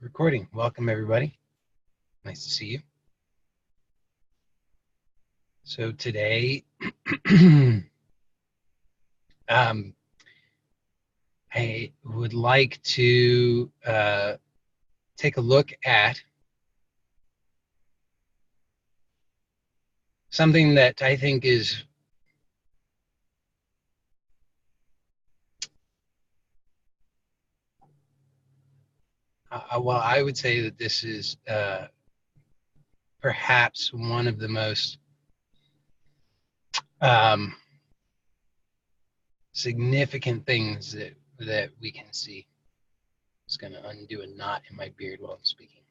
Recording. Welcome, everybody. Nice to see you. So today, I would like to take a look at something that I think is well, I would say that this is perhaps one of the most significant things that we can see. I'm just going to undo a knot in my beard while I'm speaking.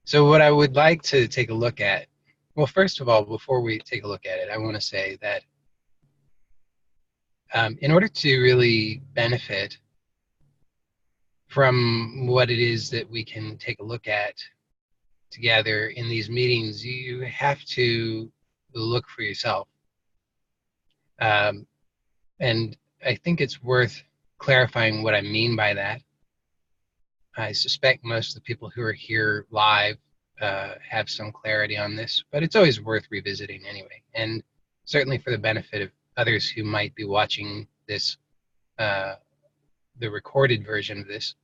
So what I would like to take a look at, well, first of all, before we take a look at it, I want to say that in order to really benefit from what it is that we can take a look at together in these meetings, you have to look for yourself. And I think it's worth clarifying what I mean by that. I suspect most of the people who are here live have some clarity on this, but it's always worth revisiting anyway. And certainly for the benefit of others who might be watching this, the recorded version of this,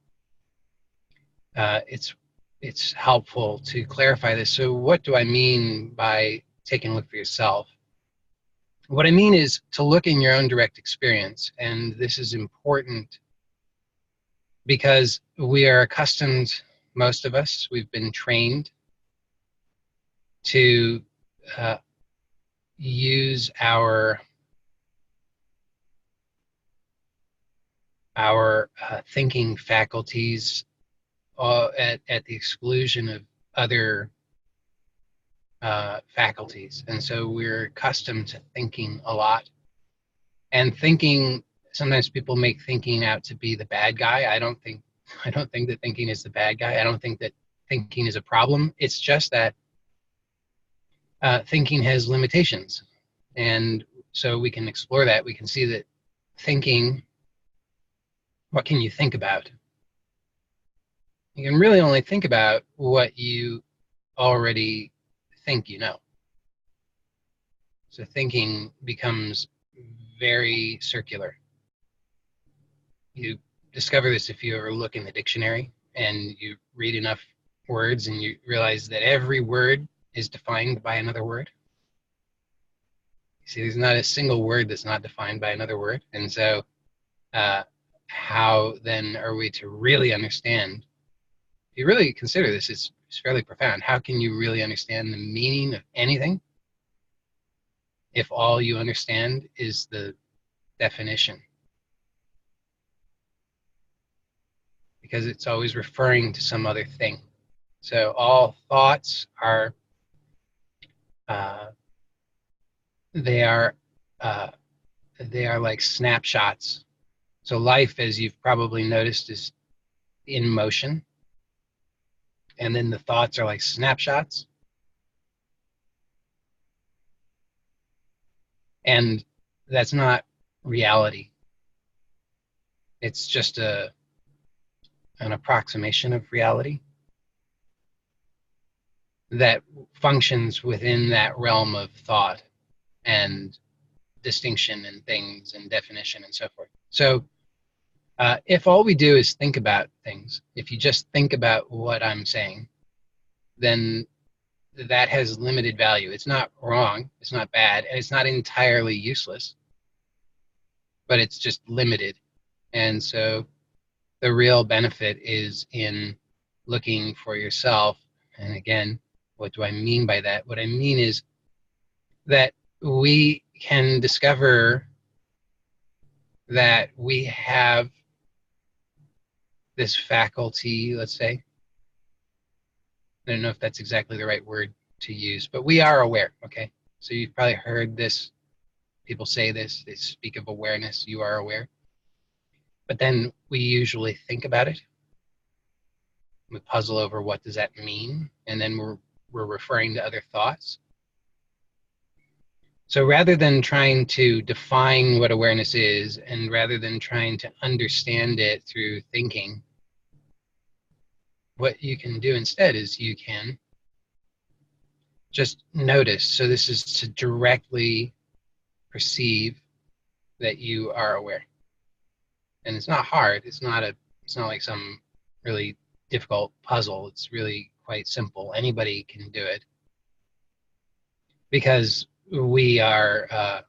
it's helpful to clarify this. So what do I mean by taking a look for yourself? What I mean is to look in your own direct experience, and this is important because we are accustomed, most of us, we've been trained to use our thinking faculties at the exclusion of other faculties. And so we're accustomed to thinking a lot. And thinking, sometimes people make thinking out to be the bad guy. I don't think that thinking is the bad guy. I don't think that thinking is a problem. It's just that thinking has limitations. And so we can explore that. We can see that thinking, what can you think about? You can really only think about what you already think you know. So thinking becomes very circular. You discover this if you ever look in the dictionary and you read enough words and you realize that every word is defined by another word. See, there's not a single word that's not defined by another word. And so how then are we to really understand? If you really consider this, it's fairly profound. How can you really understand the meaning of anything if all you understand is the definition? Because it's always referring to some other thing. So all thoughts are they are like snapshots. So life, as you've probably noticed, is in motion, and then the thoughts are like snapshots. And that's not reality. It's just an approximation of reality that functions within that realm of thought and distinction and things and definition and so forth. So if all we do is think about things, if you just think about what I'm saying, then that has limited value. It's not wrong, it's not bad, and it's not entirely useless, but it's just limited. And so the real benefit is in looking for yourself. And again, what do I mean by that? What I mean is that we can discover that we have this faculty, let's say. I don't know if that's exactly the right word to use, but we are aware, okay? So you've probably heard this, people say this, they speak of awareness, you are aware. But then we usually think about it. We puzzle over what does that mean, and then we're referring to other thoughts. So rather than trying to define what awareness is, and rather than trying to understand it through thinking, what you can do instead is you can just notice. So this is to directly perceive that you are aware. And it's not hard. It's not like some really difficult puzzle. It's really quite simple. Anybody can do it because we are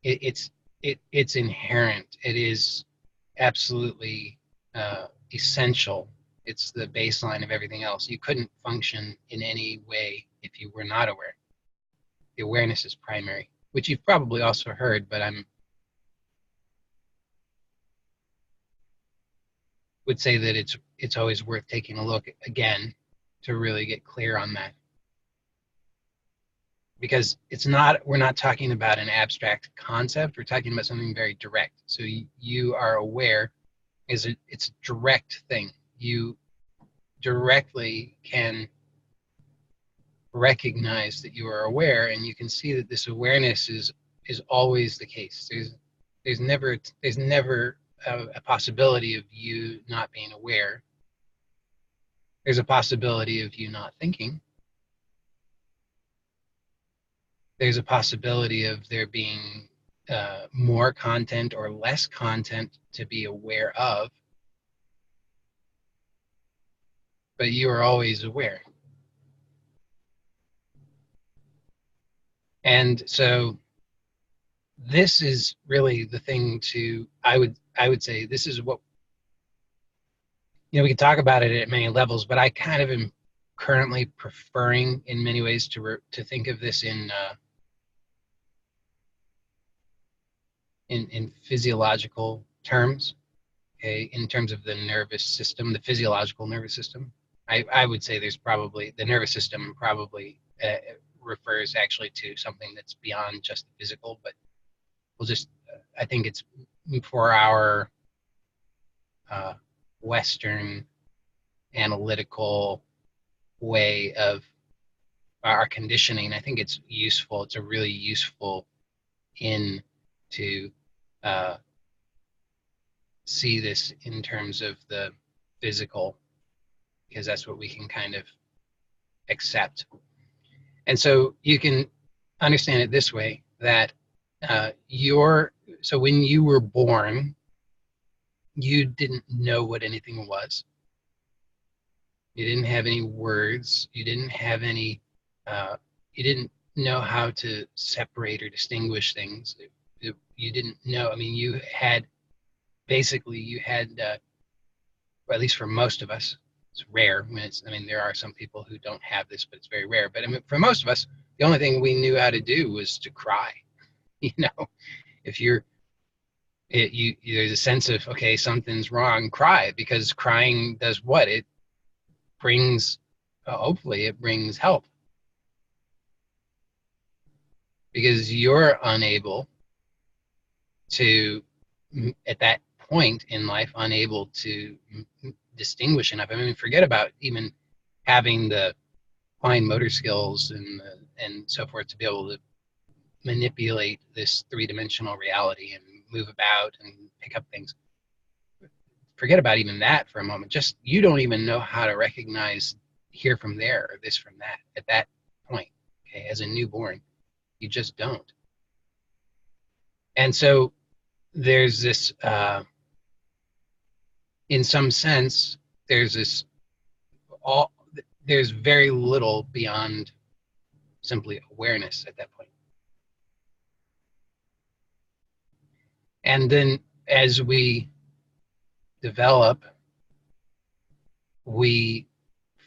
it's inherent. It is absolutely essential. It's the baseline of everything else. You couldn't function in any way if you were not aware. The awareness is primary, which you've probably also heard, but I would say that it's always worth taking a look again to really get clear on that. Because we're not talking about an abstract concept, we're talking about something very direct. So you are aware it's a direct thing. You directly can recognize that you are aware, and you can see that this awareness is always the case. There's never a possibility of you not being aware. There's a possibility of you not thinking. There's a possibility of there being more content or less content to be aware of, but you are always aware. And so this is really the thing I would say this is what, we can talk about it at many levels, but I kind of am currently preferring in many ways to think of this in physiological terms, okay, in terms of the nervous system, the physiological nervous system. I would say there's probably, the nervous system probably refers actually to something that's beyond just the physical, but we'll just, I think it's for our Western analytical way of our conditioning. I think it's useful. It's a really useful to see this in terms of the physical, because that's what we can kind of accept. And so you can understand it this way, that so when you were born, you didn't know what anything was. You didn't have any words. You didn't have any, you didn't know how to separate or distinguish things. You didn't know, I mean, you had, or at least for most of us, it's rare when there are some people who don't have this, but it's very rare. But I mean, for most of us, the only thing we knew how to do was to cry. If there's a sense of, okay, something's wrong, cry, because crying does what? It brings, hopefully it brings help. Because you're unable to, at that point in life, unable to distinguish enough. I mean, forget about even having the fine motor skills and so forth to be able to manipulate this three-dimensional reality and move about and pick up things. Forget about even that for a moment. Just, you don't even know how to recognize here from there or this from that at that point, okay, as a newborn. You just don't. And so there's this, in some sense, there's very little beyond simply awareness at that point. And then as we develop, we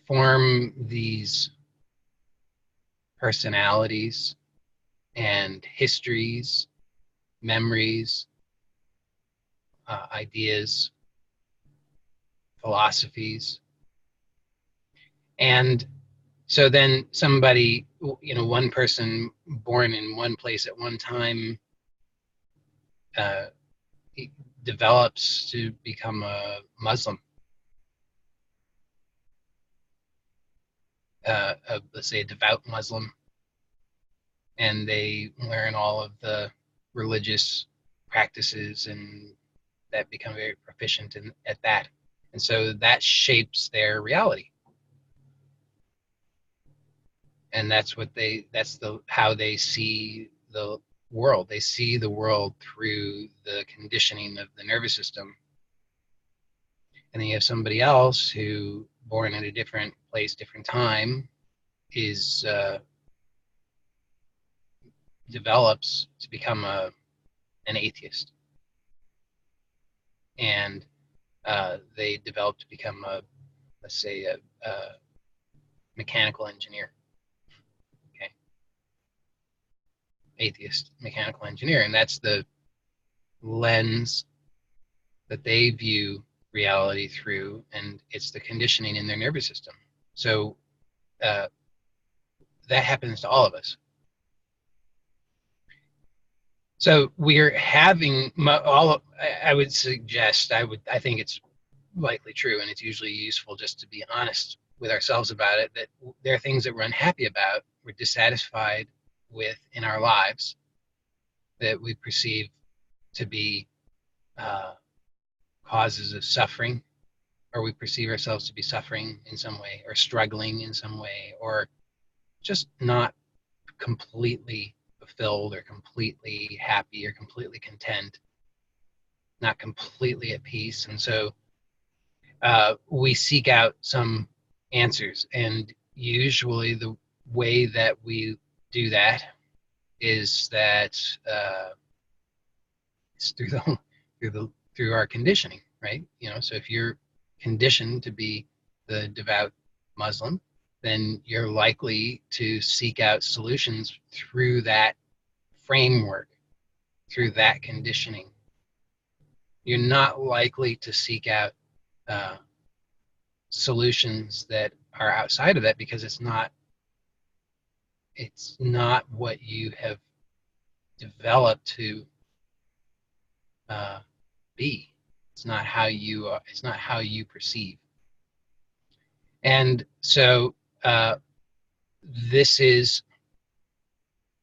form these personalities and histories, memories, ideas, philosophies. And so then somebody, one person born in one place at one time develops to become a Muslim, let's say a devout Muslim, and they learn all of the religious practices and that become very proficient at that. And so that shapes their reality. And that's how they see the world. They see the world through the conditioning of the nervous system. And then you have somebody else who, born at a different place, different time, is develops to become an atheist, and they develop to become let's say a mechanical engineer. Okay, atheist mechanical engineer, and that's the lens that they view reality through, and it's the conditioning in their nervous system. So that happens to all of us. So we're having I would suggest, I think it's likely true, and it's usually useful just to be honest with ourselves about it, that there are things that we're unhappy about, we're dissatisfied with in our lives, that we perceive to be causes of suffering, or we perceive ourselves to be suffering in some way, or struggling in some way, or just not completely fulfilled, or completely happy, or completely content, not completely at peace. And so we seek out some answers, and usually the way that we do that is that it's through our conditioning, right? So if you're conditioned to be the devout Muslim, then you're likely to seek out solutions through that framework, through that conditioning. You're not likely to seek out solutions that are outside of that, because it's not what you have developed to be. It's not how you perceive. And so this is,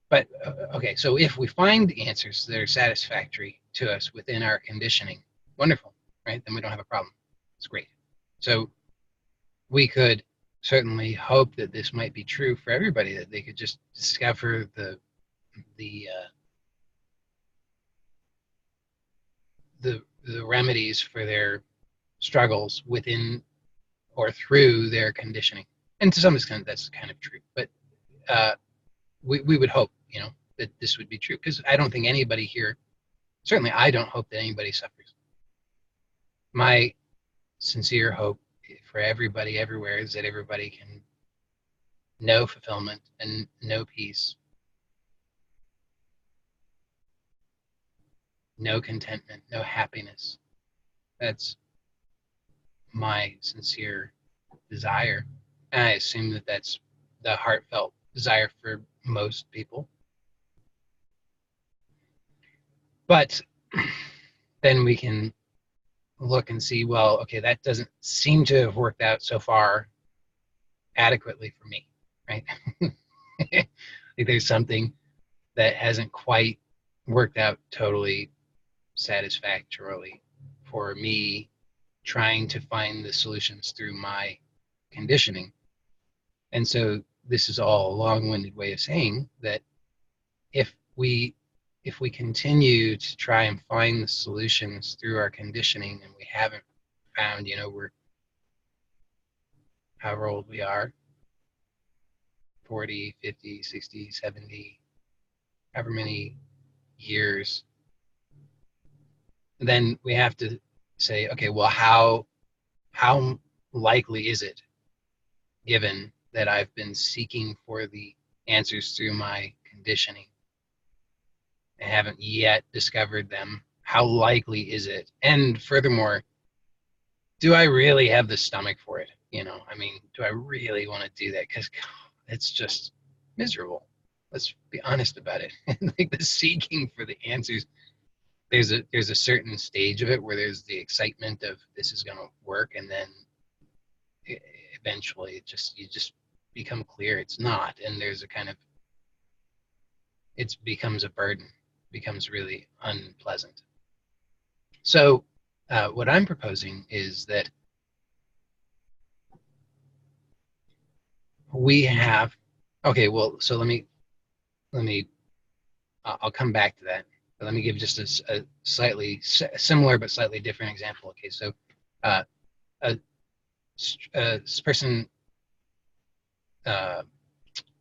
but okay, so if we find answers that are satisfactory to us within our conditioning, wonderful, right? Then we don't have a problem. It's great. So we could certainly hope that this might be true for everybody, that they could just discover the remedies for their struggles within or through their conditioning. And to some extent, that's kind of true. But we would hope, that this would be true, because I don't think anybody here, certainly I don't hope that anybody suffers. My sincere hope for everybody everywhere is that everybody can know fulfillment and know peace, know contentment, know happiness. That's my sincere desire. And I assume that that's the heartfelt desire for most people. But then we can look and see, well, okay, that doesn't seem to have worked out so far adequately for me, right? Like there's something that hasn't quite worked out totally satisfactorily for me, trying to find the solutions through my conditioning. And so this is all a long-winded way of saying that if we continue to try and find the solutions through our conditioning, and we haven't found, we're however old we are, 40, 50, 60, 70, however many years, then we have to say, okay, well, how likely is it, given that I've been seeking for the answers through my conditioning and haven't yet discovered them, how likely is it? And furthermore, do I really have the stomach for it? Do I really want to do that? Because it's just miserable. Let's be honest about it. Like the seeking for the answers, there's a certain stage of it where there's the excitement of this is going to work, and then eventually you just become clear it's not, and there's a kind of it becomes a burden, becomes really unpleasant. So what I'm proposing is that we have, okay, well, so let me, I'll come back to that. But let me give just a slightly similar but slightly different example. Okay, so uh, this person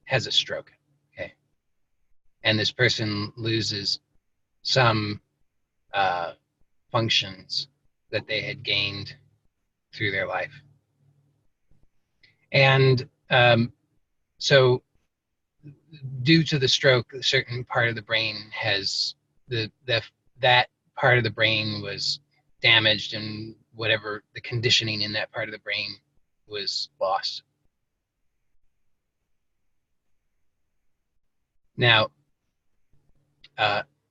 has a stroke, okay, and this person loses some functions that they had gained through their life. And so due to the stroke, a certain part of the brain has that part of the brain was damaged, and whatever the conditioning in that part of the brain was lost. Now,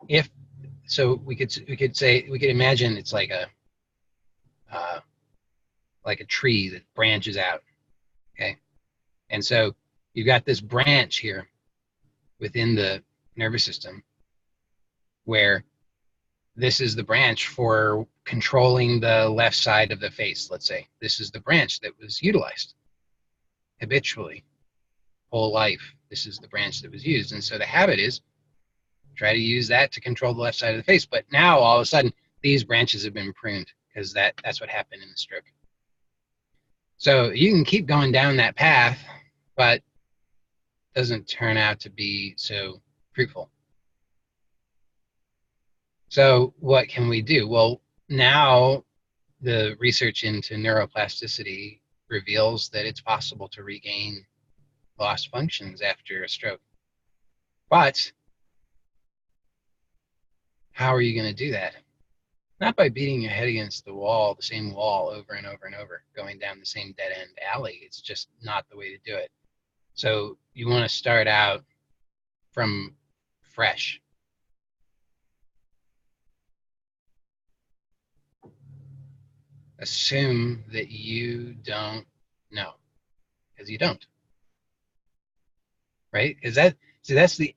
if so, we could imagine it's like a tree that branches out, okay, and so you've got this branch here within the nervous system where this is the branch for controlling the left side of the face. Let's say this is the branch that was utilized habitually whole life. This is the branch that was used, and so the habit is try to use that to control the left side of the face. But now all of a sudden these branches have been pruned because that's what happened in the stroke. So you can keep going down that path, but it doesn't turn out to be so fruitful. So what can we do? Well, now the research into neuroplasticity reveals that it's possible to regain lost functions after a stroke. But how are you going to do that? Not by beating your head against the wall, the same wall over and over and over, going down the same dead-end alley. It's just not the way to do it. So you want to start out from fresh. Assume that you don't know, because you don't, right? Because that's the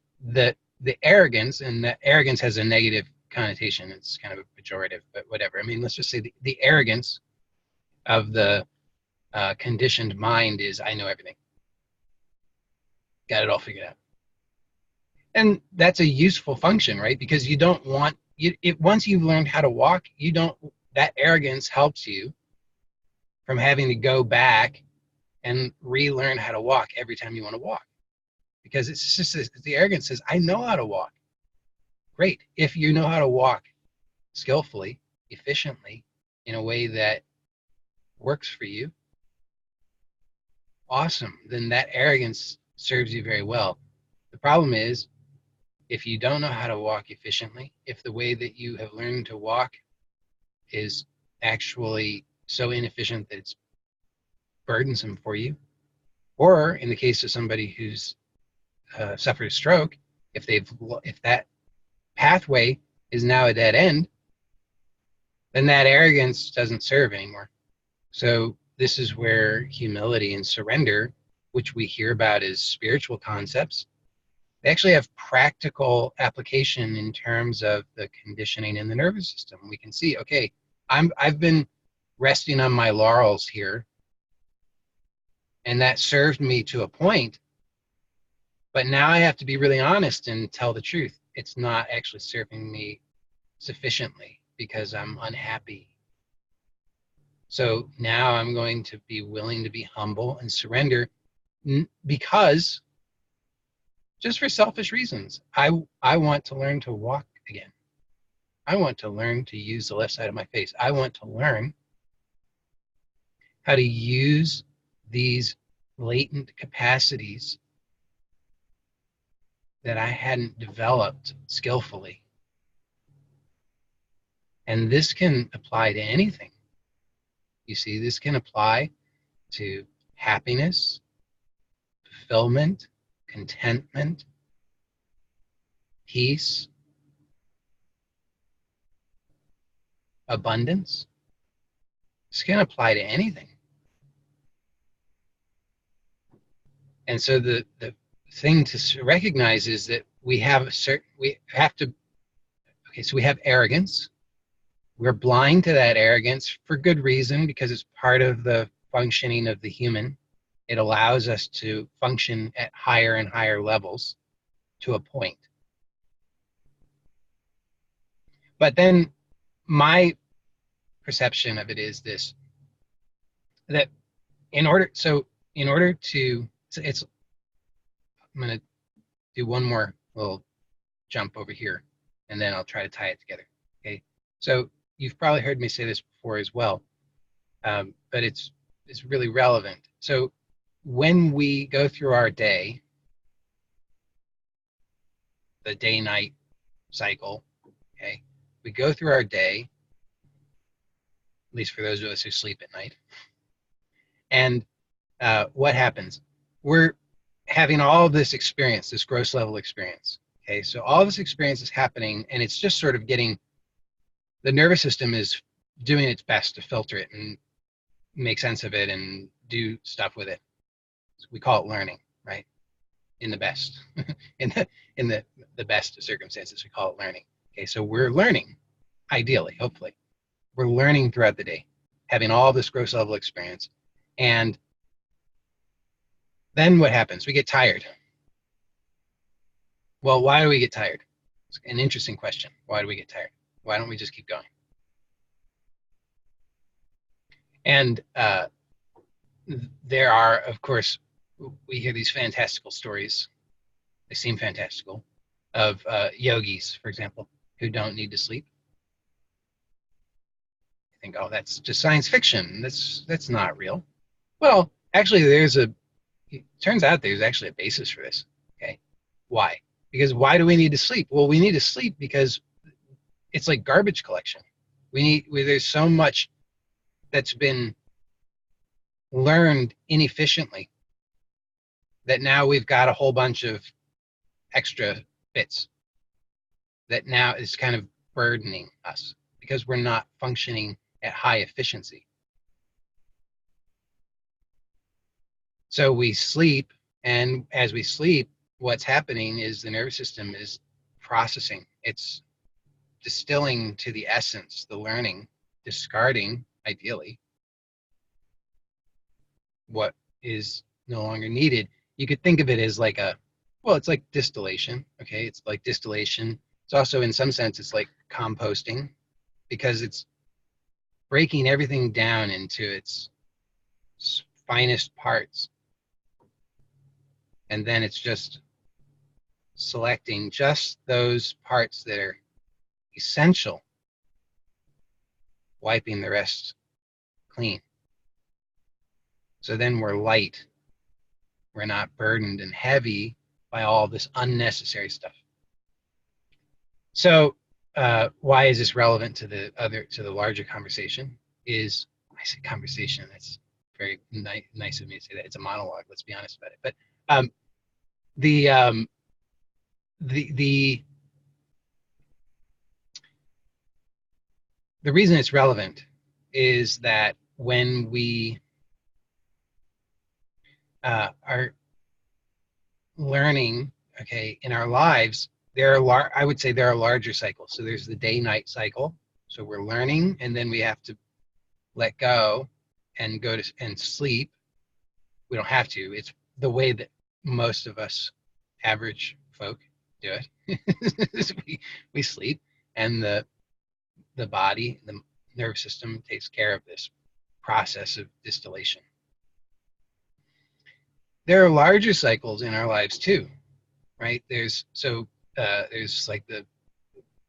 arrogance, and that arrogance has a negative connotation. It's kind of a pejorative, but whatever. I mean, let's just say the arrogance of the conditioned mind is, I know everything, got it all figured out. And that's a useful function, right? Because you don't want once you've learned how to walk, you don't, that arrogance helps you from having to go back and relearn how to walk every time you want to walk. Because it's just the arrogance says, I know how to walk. Great. If you know how to walk skillfully, efficiently, in a way that works for you, awesome. Then that arrogance serves you very well. The problem is, if you don't know how to walk efficiently, if the way that you have learned to walk is actually so inefficient that it's burdensome for you, or in the case of somebody who's suffered a stroke, if that pathway is now a dead end, then that arrogance doesn't serve anymore. So this is where humility and surrender, which we hear about as spiritual concepts, they actually have practical application in terms of the conditioning in the nervous system. We can see, okay, I've been resting on my laurels here, and that served me to a point, but now I have to be really honest and tell the truth. It's not actually serving me sufficiently because I'm unhappy. So now I'm going to be willing to be humble and surrender, because just for selfish reasons. I want to learn to walk again. I want to learn to use the left side of my face. I want to learn how to use these latent capacities that I hadn't developed skillfully. And this can apply to anything. You see, this can apply to happiness, fulfillment, contentment, peace, abundance. This can apply to anything. And so the thing to recognize is that we have a certain, we have to, okay, so we have arrogance. We're blind to that arrogance for good reason, because it's part of the functioning of the human. It allows us to function at higher and higher levels to a point. But then my perception of it is this, that in order to, it's, I'm going to do one more little jump over here, and then I'll try to tie it together. Okay, so you've probably heard me say this before as well, but it's really relevant. So when we go through our day, the day-night cycle, okay, we go through our day, at least for those of us who sleep at night, and what happens? We're having all of this experience, this gross level experience. Okay, so all this experience is happening, and it's just sort of getting, the nervous system is doing its best to filter it and make sense of it and do stuff with it. So we call it learning, right? In the best, in the best of circumstances, we call it learning. Okay, so we're learning, ideally, hopefully. We're learning throughout the day, having all this gross level experience. And then what happens? We get tired. Well, why do we get tired? It's an interesting question. Why do we get tired? Why don't we just keep going? And there are, of course, we hear these fantastical stories. They seem fantastical, of yogis, for example, who don't need to sleep. I think, oh, that's just science fiction. That's not real. Well, actually, it turns out there's actually a basis for this. Okay, why? Because why do we need to sleep? Well, we need to sleep because it's like garbage collection. There's so much that's been learned inefficiently that now we've got a whole bunch of extra bits that now is kind of burdening us because we're not functioning at high efficiency. So we sleep, and as we sleep, what's happening is the nervous system is processing. It's distilling to the essence, the learning, discarding, ideally, what is no longer needed. You could think of it as like it's like distillation, okay? It's like distillation. It's also, in some sense, it's like composting, because it's breaking everything down into its finest parts. And then it's just selecting just those parts that are essential, wiping the rest clean. So then we're light. We're not burdened and heavy by all this unnecessary stuff. So why is this relevant to the larger conversation? I say conversation, that's very nice of me to say that. It's a monologue, let's be honest about it. But the reason it's relevant is that when we are learning, okay, in our lives, I would say there are larger cycles. So there's the day-night cycle. So we're learning, and then we have to let go and go to and sleep. We don't have to. It's the way that most of us average folk do it. we sleep, and the body, the nervous system takes care of this process of distillation. There are larger cycles in our lives too, right? There's like the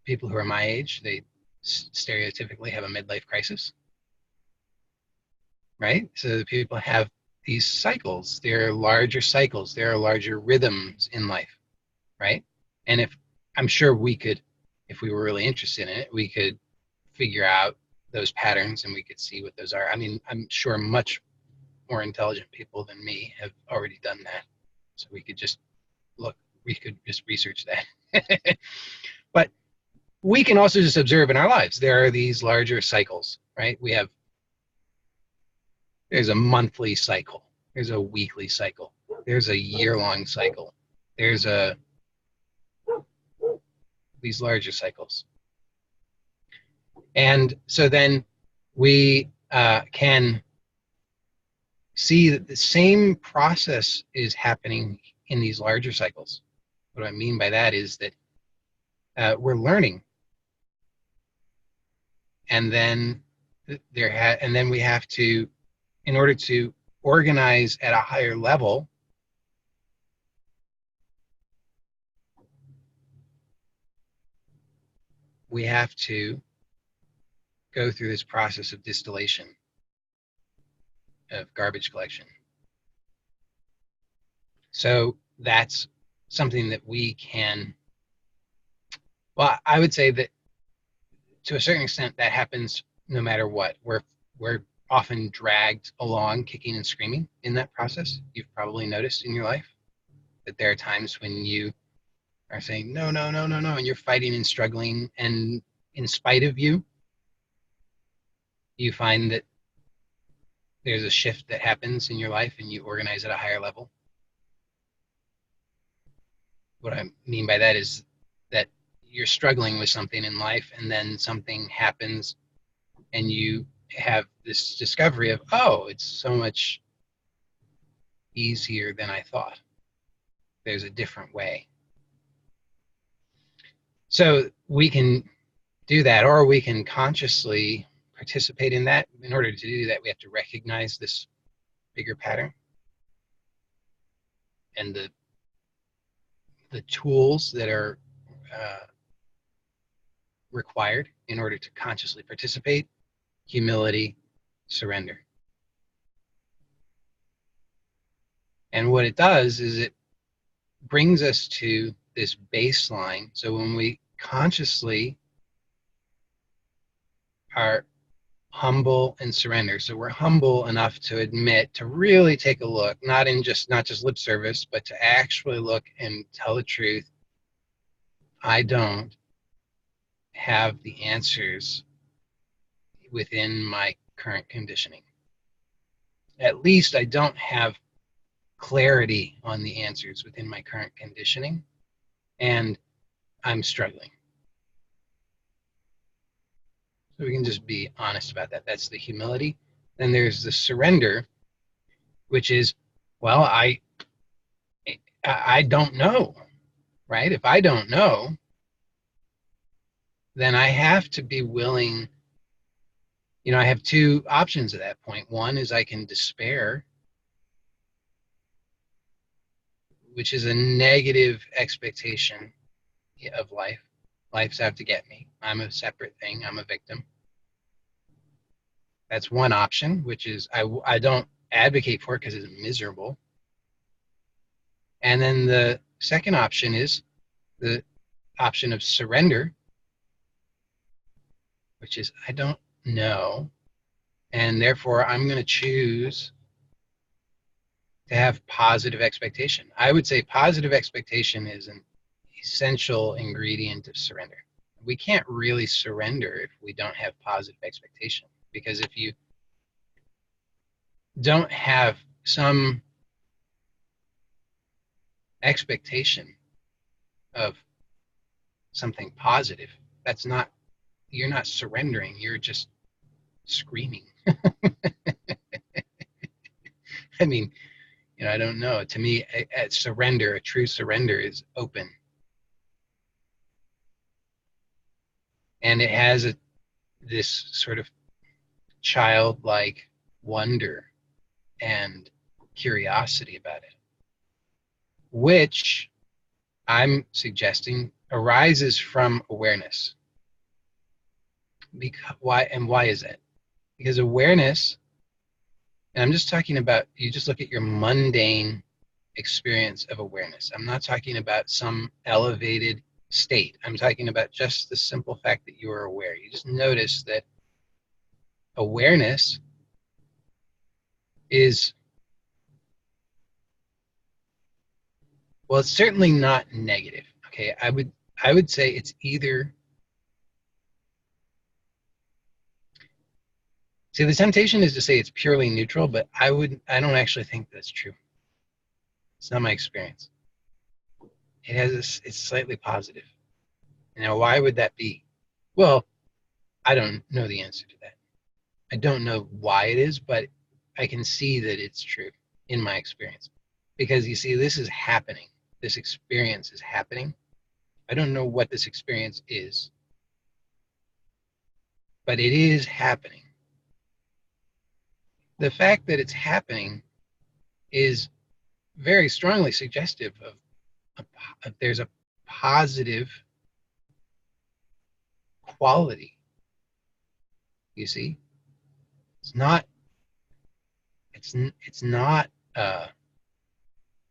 people who are my age, they stereotypically have a midlife crisis, right? So the people have these cycles. There are larger cycles. There are larger rhythms in life, right? And I'm sure we could, if we were really interested in it, we could figure out those patterns and we could see what those are. I mean, I'm sure much more intelligent people than me have already done that. So we could just research that. But we can also just observe in our lives. There are these larger cycles, right? There's a monthly cycle. There's a weekly cycle. There's a year-long cycle. There's a these larger cycles. And so then we can see that the same process is happening in these larger cycles. What I mean by that is that we're learning, and then we have to, in order to organize at a higher level, we have to go through this process of distillation, of garbage collection. So that's something that we can, well, I would say that to a certain extent that happens no matter what. We're often dragged along kicking and screaming in that process. You've probably noticed in your life that there are times when you are saying, no, no, no, no, no, and you're fighting and struggling, and in spite of you, you find that there's a shift that happens in your life and you organize at a higher level. What I mean by that is that you're struggling with something in life, and then something happens and you have this discovery of, oh, it's so much easier than I thought. There's a different way. So we can do that, or we can consciously participate in that. In order to do that, we have to recognize this bigger pattern and the tools that are required in order to consciously participate: humility, surrender. And what it does is it brings us to this baseline. So when we consciously are humble and surrender, so we're humble enough to admit, to really take a look, not just lip service, but to actually look and tell the truth. I don't have the answers within my current conditioning. At least I don't have clarity on the answers within my current conditioning, and I'm struggling. So we can just be honest about that. That's the humility. Then there's the surrender, which is, well, I don't know, right? If I don't know, then I have to be willing. I have two options at that point. One is I can despair, which is a negative expectation of life. Life's out to get me. I'm a separate thing. I'm a victim. That's one option, which is I don't advocate for it because it's miserable. And then the second option is the option of surrender, which is I don't know, and therefore I'm going to choose to have positive expectation. I would say positive expectation is an essential ingredient of surrender. We can't really surrender if we don't have positive expectation, because if you don't have some expectation of something positive, you're not surrendering, you're just screaming. I mean, I don't know. To me, a true surrender is open. And it has this sort of childlike wonder and curiosity about it, which I'm suggesting arises from awareness. Why is that? Because awareness, and I'm just talking about, you just look at your mundane experience of awareness. I'm not talking about some elevated state. I'm talking about just the simple fact that you are aware. You just notice that awareness is, well, it's certainly not negative. Okay, I would say it's either. See, the temptation is to say it's purely neutral, but I don't actually think that's true. It's not my experience. It's slightly positive Now, why would that be? Well, I don't know the answer to that. I don't know why it is, but I can see that it's true in my experience. Because you see, this is happening. This experience is happening. I don't know what this experience is, but it is happening. The fact that it's happening is very strongly suggestive of there's a positive quality. You see, it's not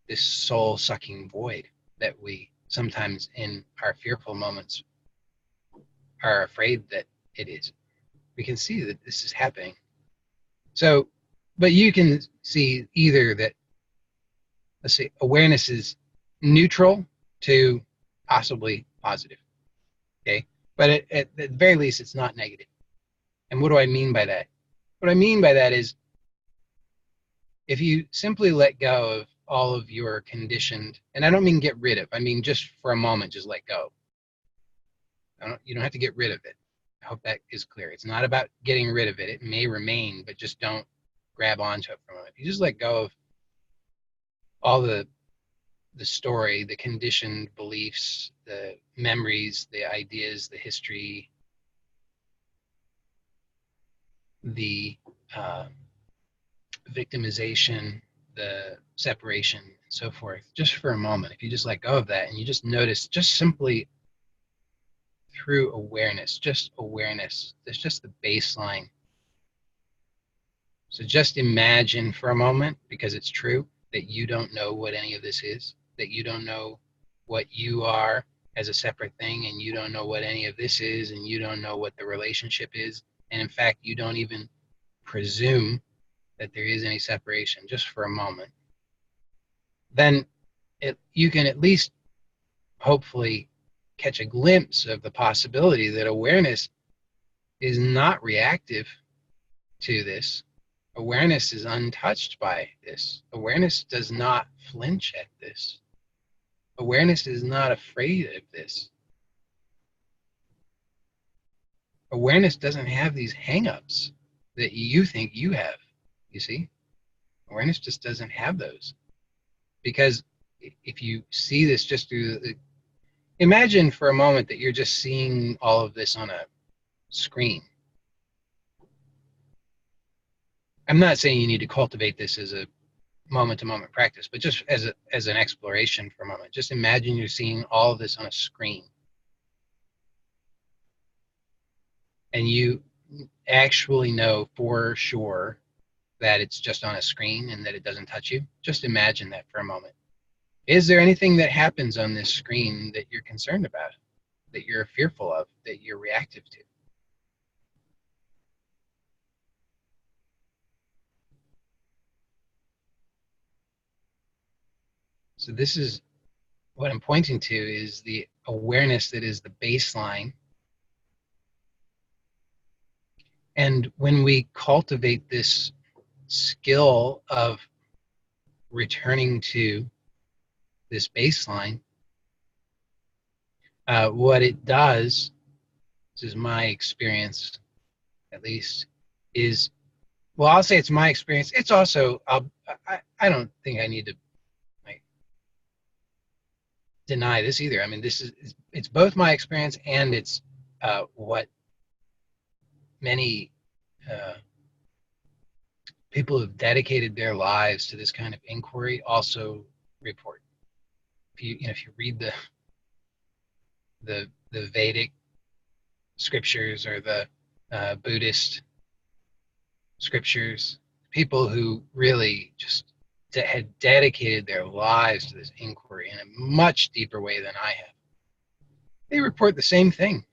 this soul-sucking void that we sometimes in our fearful moments are afraid that it is. We can see that this is happening. So, but you can see either that, let's say, awareness is neutral to possibly positive. Okay, but at the very least, it's not negative. And what do I mean by that? What I mean by that is, if you simply let go of all of your conditioned, and I don't mean get rid of, I mean just for a moment, just let go. You don't have to get rid of it. I hope that is clear. It's not about getting rid of it. It may remain, but just don't grab onto it for a moment. If you just let go of all the story, the conditioned beliefs, the memories, the ideas, the history, the victimization, the separation, and so forth, just for a moment, if you just let go of that and you just notice, just simply through awareness, just awareness, there's just the baseline. So just imagine for a moment, because it's true, that you don't know what any of this is, that you don't know what you are as a separate thing, and you don't know what any of this is, and you don't know what the relationship is, and in fact, you don't even presume that there is any separation, just for a moment. Then you can at least hopefully catch a glimpse of the possibility that awareness is not reactive to this. Awareness is untouched by this. Awareness does not flinch at this. Awareness is not afraid of this. Awareness doesn't have these hang-ups that you think you have, you see? Awareness just doesn't have those. Because if you see this just through imagine for a moment that you're just seeing all of this on a screen. I'm not saying you need to cultivate this as a moment-to-moment practice, but just as an exploration for a moment. Just imagine you're seeing all of this on a screen. And you actually know for sure that it's just on a screen and that it doesn't touch you. Just imagine that for a moment. Is there anything that happens on this screen that you're concerned about, that you're fearful of, that you're reactive to? So this is what I'm pointing to, is the awareness that is the baseline. And when we cultivate this skill of returning to this baseline, what it does, this is my experience at least, is, well, I'll say it's my experience. It's also, I don't think I need to deny this either. I mean, it's both my experience and it's what many people who've dedicated their lives to this kind of inquiry also report. If you read the Vedic scriptures or the Buddhist scriptures, people who really just had dedicated their lives to this inquiry in a much deeper way than I have, they report the same thing.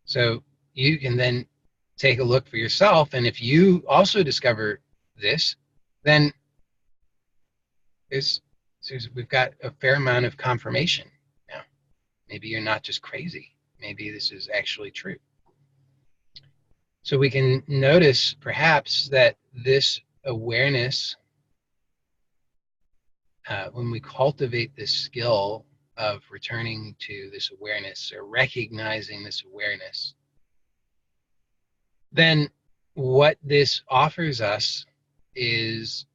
So you can then take a look for yourself, and if you also discover this, then we've got a fair amount of confirmation now. Maybe you're not just crazy. Maybe this is actually true. So we can notice perhaps that this awareness, when we cultivate this skill of returning to this awareness or recognizing this awareness, then what this offers us is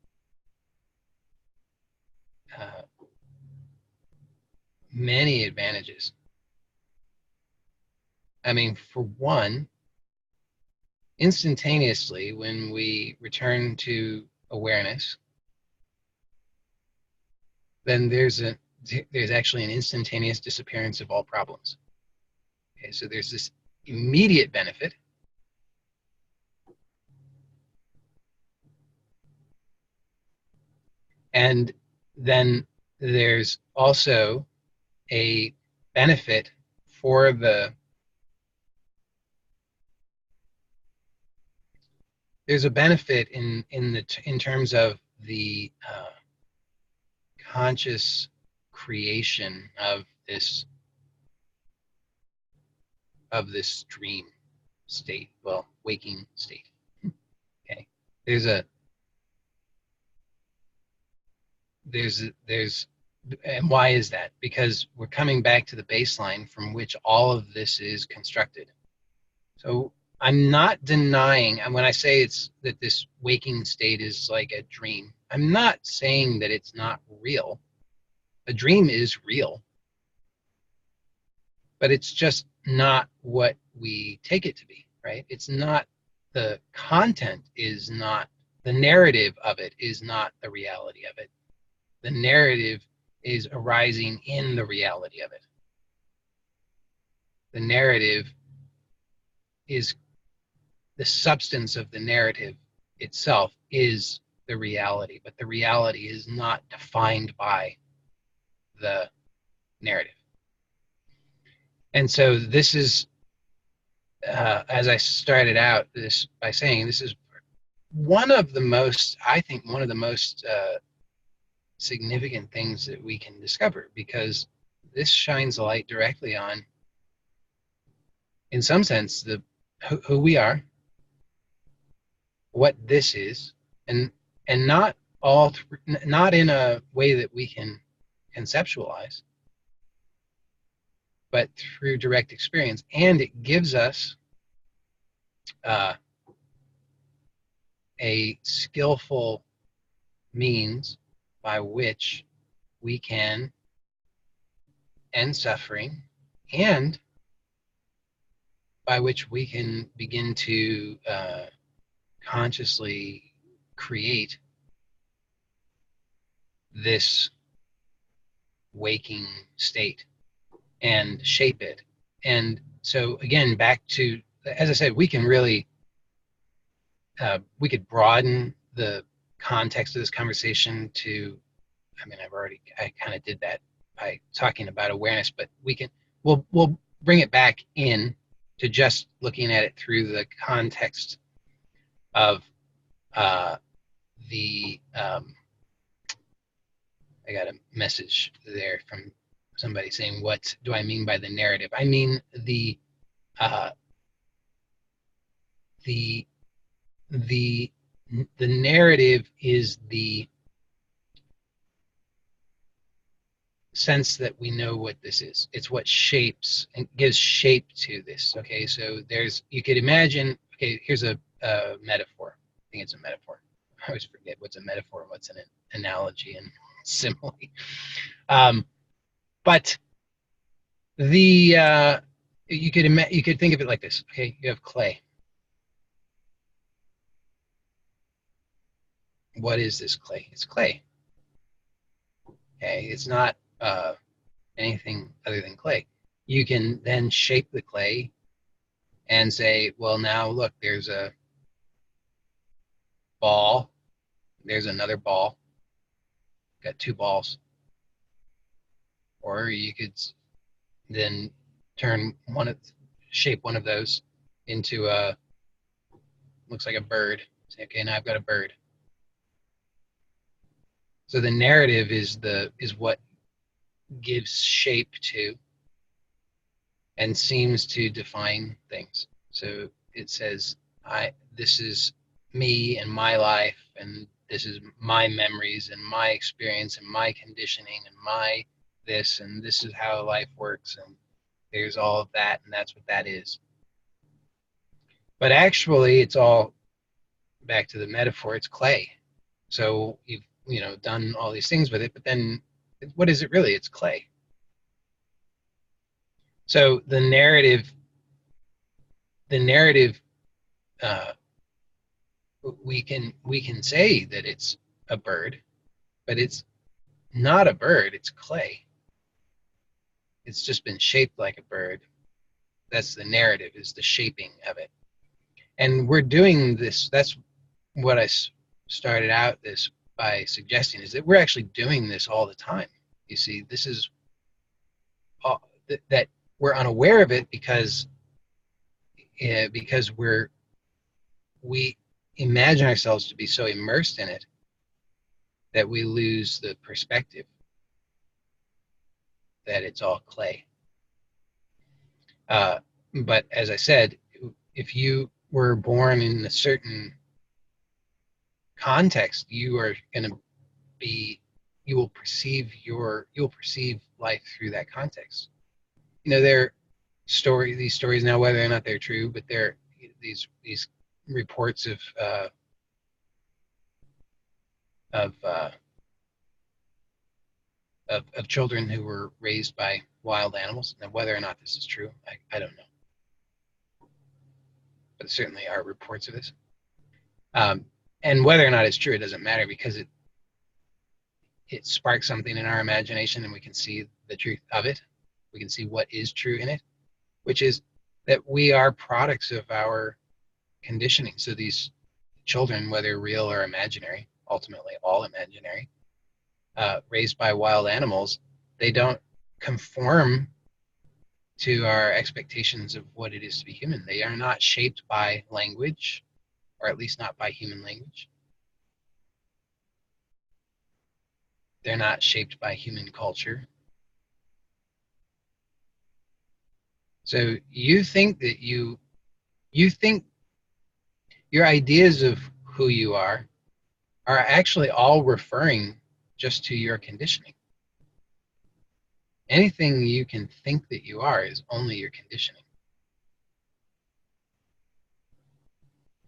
many advantages. I mean, for one, instantaneously, when we return to awareness, then there's actually an instantaneous disappearance of all problems. Okay, so there's this immediate benefit. And then there's also a benefit for there's a benefit in terms of the conscious creation of this dream state, well, waking state. Okay, and why is that? Because we're coming back to the baseline from which all of this is constructed. So I'm not denying, and when I say it's that this waking state is like a dream, I'm not saying that it's not real. A dream is real, but it's just not what we take it to be, right? It's not, the content is not, the narrative of it is not the reality of it. The narrative is arising in the reality of it. The narrative is, the substance of the narrative itself is the reality, but the reality is not defined by the narrative. And so this is, as I started out this by saying, this is one of the most, I think, one of the most significant things that we can discover, because this shines a light directly on, in some sense, who we are, what this is, and not not in a way that we can conceptualize, but through direct experience. And it gives us a skillful means by which we can end suffering, and by which we can begin to consciously create this waking state and shape it. And so again, back to, as I said, we can really, we could broaden the context of this conversation to, I mean, I kind of did that by talking about awareness, but we'll bring it back in to just looking at it through the context of I got a message there from somebody saying, what do I mean by the narrative? I mean the narrative is the sense that we know what this is. It's what shapes and gives shape to this. Okay, so you could imagine, okay, here's a metaphor. I think it's a metaphor. I always forget what's a metaphor, what's an analogy and simile. But you could think of it like this. Okay, you have clay. What is this clay? It's clay. Okay, it's not anything other than clay. You can then shape the clay and say, well, now look, there's a ball, there's another ball, got two balls. Or you could then shape one of those into looks like a bird. Say, okay, now I've got a bird. So the narrative is what gives shape to and seems to define things. So it says, this is me and my life, and this is my memories and my experience and my conditioning and my this, and this is how life works, and there's all of that, and that's what that is. But actually, it's all, back to the metaphor, it's clay. So you've, done all these things with it, but then what is it really? It's clay. So the narrative, uh, we can say that it's a bird, but it's not a bird. It's clay. It's just been shaped like a bird. That's the narrative, is the shaping of it. And we're doing this. That's what I started out this by suggesting, is that we're actually doing this all the time. You see, this is all, that we're unaware of it because we imagine ourselves to be so immersed in it that we lose the perspective that it's all clay. But as I said, if you were born in a certain context, you are going to be, you'll perceive life through that context. These stories now, whether or not they're true, but they're these reports of children who were raised by wild animals. Now, whether or not this is true, I don't know. But there certainly are reports of this. And whether or not it's true, it doesn't matter, because it sparks something in our imagination, and we can see the truth of it. We can see what is true in it, which is that we are products of our conditioning. So these children, whether real or imaginary, ultimately all imaginary, raised by wild animals, they don't conform to our expectations of what it is to be human. They are not shaped by language, or at least not by human language. They're not shaped by human culture. So you think your ideas of who you are actually all referring just to your conditioning. Anything you can think that you are is only your conditioning.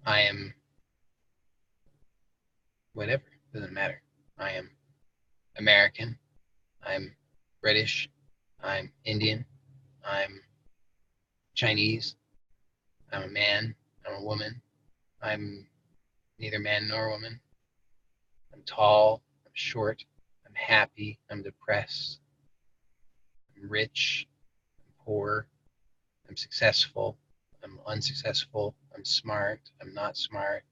I am whatever, doesn't matter. I am American, I'm British, I'm Indian, I'm Chinese, I'm a man, I'm a woman, I'm neither man nor woman, I'm tall, I'm short, I'm happy, I'm depressed, I'm rich, I'm poor, I'm successful, I'm unsuccessful, I'm smart, I'm not smart,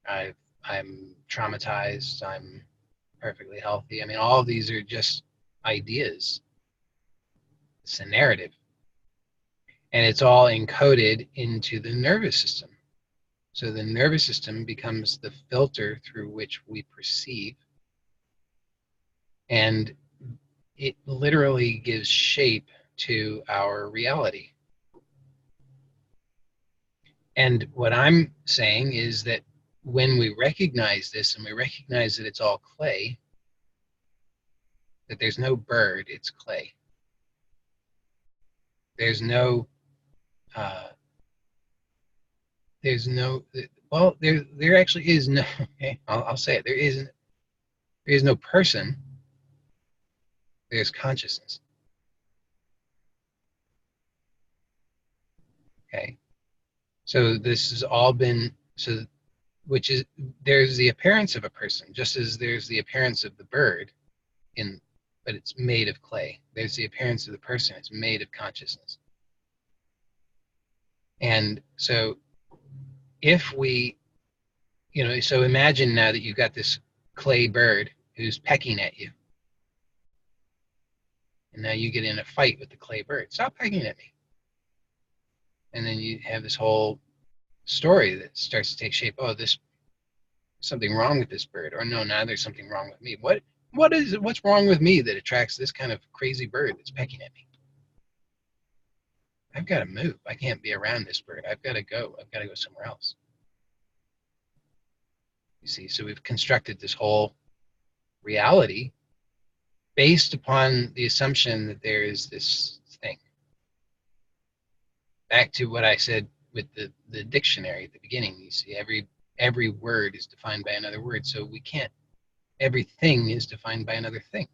I'm traumatized, I'm perfectly healthy. I mean, all of these are just ideas. It's a narrative. And it's all encoded into the nervous system. So the nervous system becomes the filter through which we perceive. And it literally gives shape to our reality. And what I'm saying is that when we recognize this, and we recognize that it's all clay, that there's no bird, it's clay. There's no, well, there actually is no, okay, I'll say it, there is no person, there's consciousness. Okay, so this has all been, which is, there's the appearance of a person, just as there's the appearance of the bird, but it's made of clay. There's the appearance of the person, it's made of consciousness. And so if we, so imagine now that you've got this clay bird who's pecking at you. And now you get in a fight with the clay bird. Stop pecking at me. And then you have this whole story that starts to take shape. Oh, there's something wrong with this bird. Or no, now there's something wrong with me. What's wrong with me that attracts this kind of crazy bird that's pecking at me? I've got to move. I can't be around this bird. I've got to go. I've got to go somewhere else. You see, so we've constructed this whole reality based upon the assumption that there is this thing. Back to what I said with the dictionary at the beginning, you see every word is defined by another word, so we can't, everything is defined by another thing.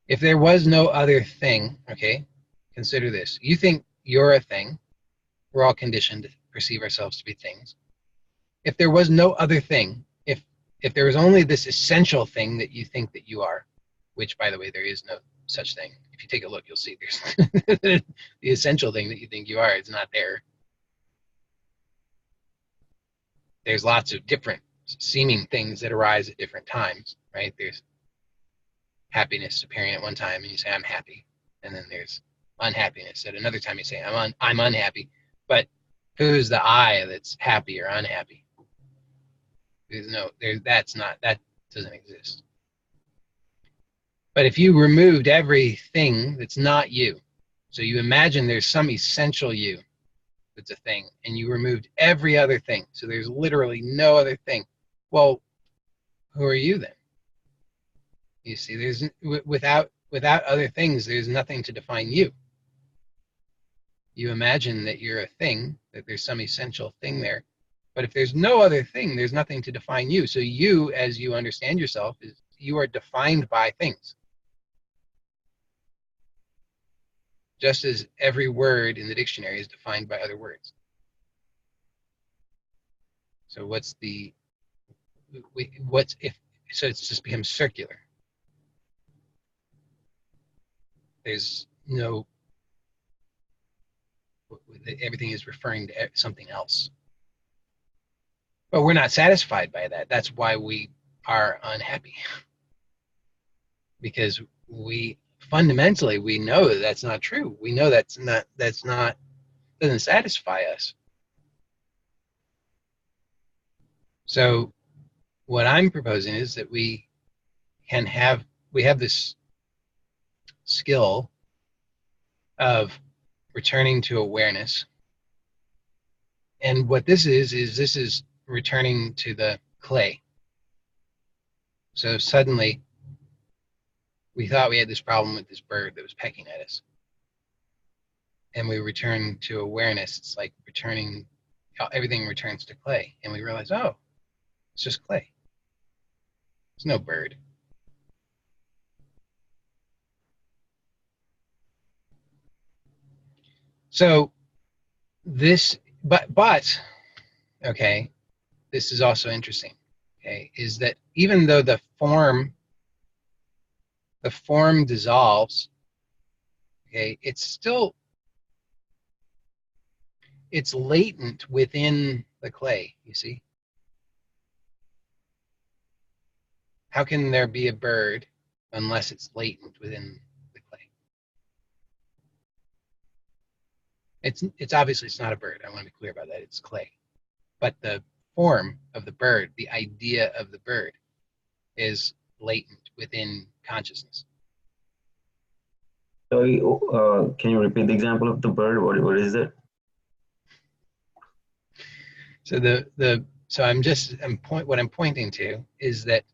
If there was no other thing, okay, consider this. You think you're a thing. We're all conditioned to perceive ourselves to be things. If there was no other thing, if there was only this essential thing that you think that you are, which, by the way, there is no such thing. If you take a look, you'll see there's the essential thing that you think you are is not there. There's lots of different seeming things that arise at different times, right? There's happiness appearing at one time and you say, I'm happy. And then there's unhappiness at another time you say, I'm unhappy. But who's the I that's happy or unhappy? That doesn't exist. But if you removed everything that's not you, so you imagine there's some essential you that's a thing, and you removed every other thing, so there's literally no other thing. Well, who are you then? You see, there's without other things, there's nothing to define you. You imagine that you're a thing, that there's some essential thing there. But if there's no other thing, there's nothing to define you. So you, as you understand yourself, you are defined by things. Just as every word in the dictionary is defined by other words. So so it's just becomes circular. There's no, everything is referring to something else. But we're not satisfied by that. That's why we are unhappy. Because fundamentally, we know that that's not true. We know doesn't satisfy us. So what I'm proposing is that we have this skill of returning to awareness. And what this is returning to the clay. So suddenly we thought we had this problem with this bird that was pecking at us. And we return to awareness. It's like everything returns to clay. And we realize, oh, it's just clay. There's no bird. So okay, this is also interesting, okay, is that even though the form dissolves, okay, it's latent within the clay, you see? How can there be a bird unless it's latent within the clay? It's obviously it's not a bird. I want to be clear about that. It's clay. But the form of the bird, the idea of the bird, is latent within consciousness. Sorry, can you repeat the example of the bird? What is it? So what I'm pointing to is that,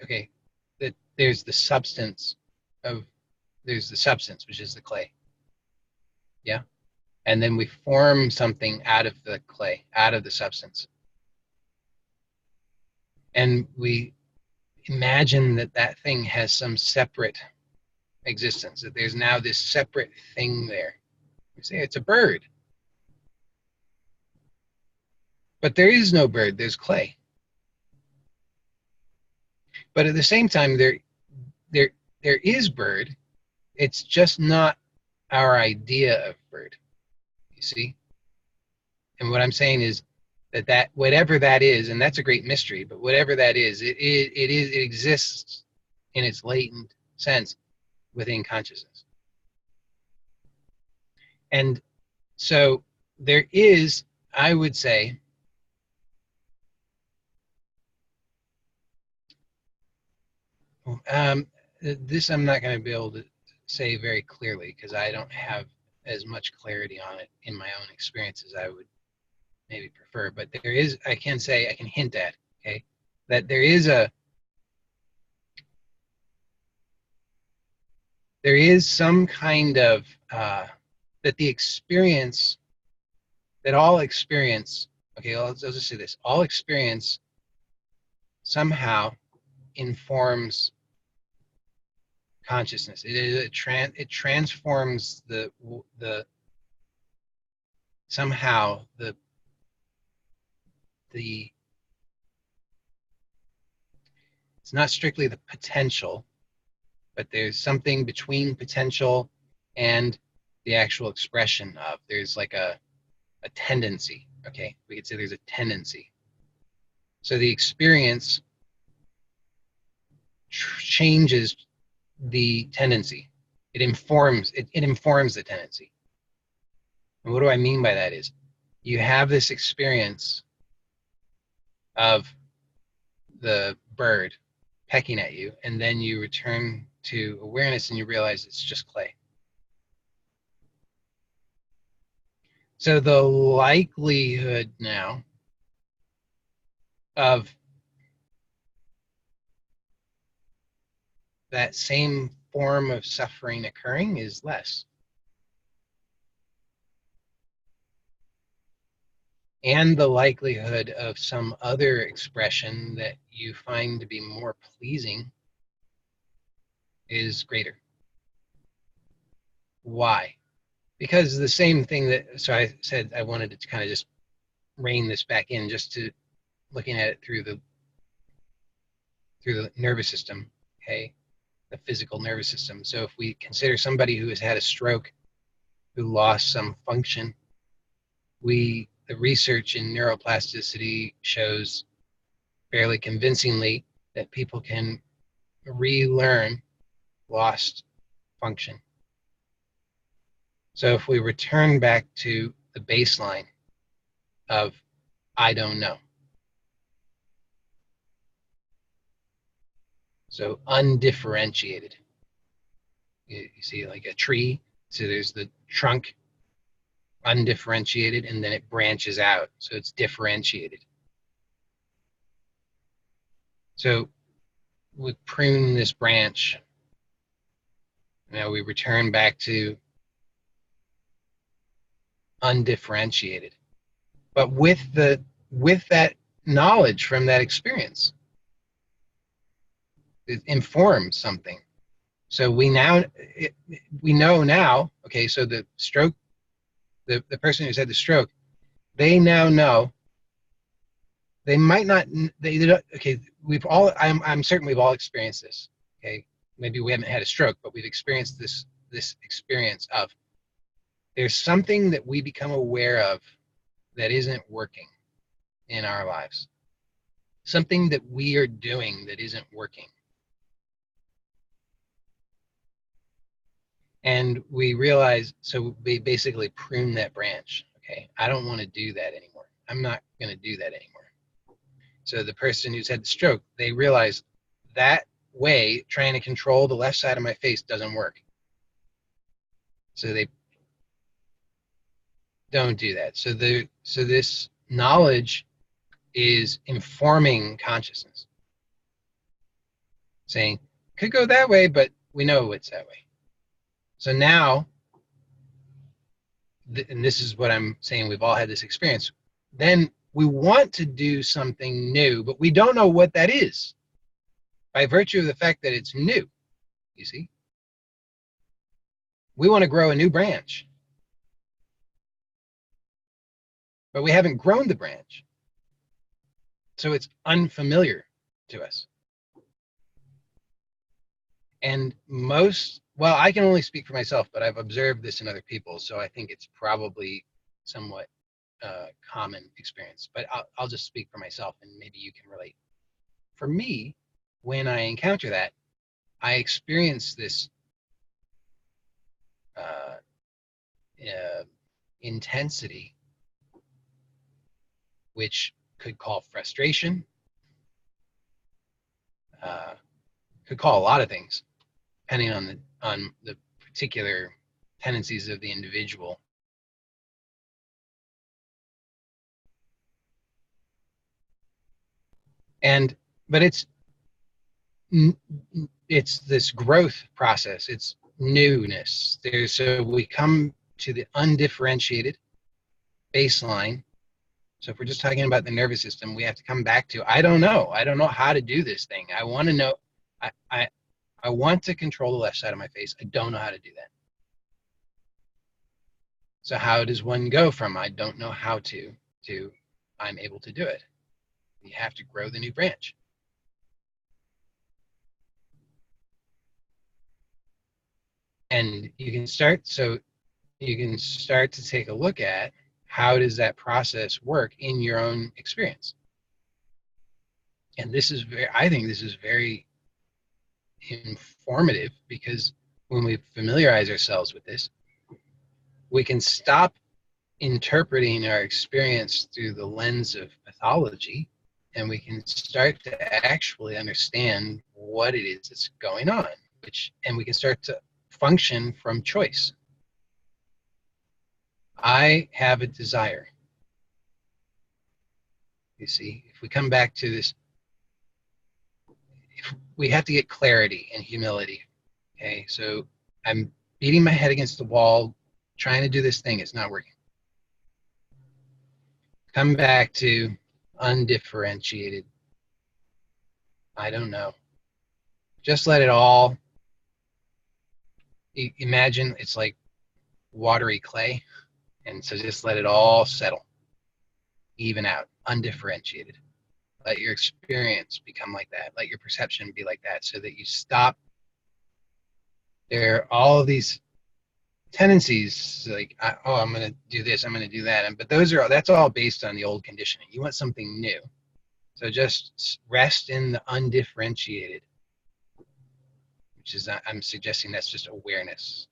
okay, that there's the substance, which is the clay. Yeah. And then we form something out of the clay, out of the substance. And we imagine that thing has some separate existence, that there's now this separate thing there. We say it's a bird. But there is no bird, there's clay. But at the same time, there is bird. It's just not our idea of bird, you see? And what I'm saying is that whatever that is, and that's a great mystery, but whatever that is, it exists in its latent sense within consciousness. And so there is, I would say, this I'm not going to be able to say very clearly because I don't have as much clarity on it in my own experience as I would maybe prefer. But there is, I can hint at, okay? that there is some kind of that the experience that all experience, okay, let's just say this, all experience somehow informs consciousness. It transforms the somehow the it's not strictly the potential, but there's something between potential and the actual expression of. There's like a tendency, okay? We could say there's a tendency. So the experience changes the tendency. It informs the tendency. And what do I mean by that is you have this experience of the bird pecking at you, and then you return to awareness and you realize it's just clay. So the likelihood now of that same form of suffering occurring is less. And the likelihood of some other expression that you find to be more pleasing is greater. Why? Because the same thing that, so I said I wanted to kind of just rein this back in just to looking at it through the nervous system, okay, the physical nervous system. So if we consider somebody who has had a stroke, who lost some function, the research in neuroplasticity shows fairly convincingly that people can relearn lost function. So if we return back to the baseline of I don't know, so undifferentiated, you see like a tree, so there's the trunk, undifferentiated, and then it branches out, so it's differentiated. So we prune this branch, now we return back to undifferentiated, but with that knowledge from that experience, it informs something. So we know now, okay, so the stroke, the person who's had the stroke, they now know, they might not, okay, I'm certain we've all experienced this, okay? Maybe we haven't had a stroke, but we've experienced this experience of there's something that we become aware of that isn't working in our lives. Something that we are doing that isn't working. And we realize, so we basically prune that branch. Okay, I don't want to do that anymore. I'm not going to do that anymore. So the person who's had the stroke, they realize that way trying to control the left side of my face doesn't work. So they don't do that. So this knowledge is informing consciousness, saying could go that way, but we know it's that way. So now, and this is what I'm saying, we've all had this experience, then we want to do something new, but we don't know what that is by virtue of the fact that it's new, you see. We want to grow a new branch, but we haven't grown the branch. So it's unfamiliar to us. And well, I can only speak for myself, but I've observed this in other people, so I think it's probably somewhat common experience. But I'll just speak for myself, and maybe you can relate. For me, when I encounter that, I experience this intensity, which could call frustration, could call a lot of things, depending on the particular tendencies of the individual. And but it's this growth process. It's newness. So we come to the undifferentiated baseline. So if we're just talking about the nervous system, we have to come back to, I don't know how to do this thing. I want to know, I want to control the left side of my face. I don't know how to do that. So how does one go from I don't know how to I'm able to do it? You have to grow the new branch. And you can start to take a look at how does that process work in your own experience. And I think this is very informative, because when we familiarize ourselves with this, we can stop interpreting our experience through the lens of pathology, and we can start to actually understand what it is that's going on, and we can start to function from choice. I have a desire. You see, if we come back to this, we have to get clarity and humility. Okay, so I'm beating my head against the wall, trying to do this thing. It's not working. Come back to undifferentiated. I don't know. Just let it all. Imagine it's like watery clay, and so just let it all settle, even out, undifferentiated. Let your experience become like that. Let your perception be like that, so that you stop. There are all of these tendencies, like, I'm going to do this, I'm going to do that, but that's all based on the old conditioning. You want something new, so just rest in the undifferentiated, which is, I'm suggesting that's just awareness.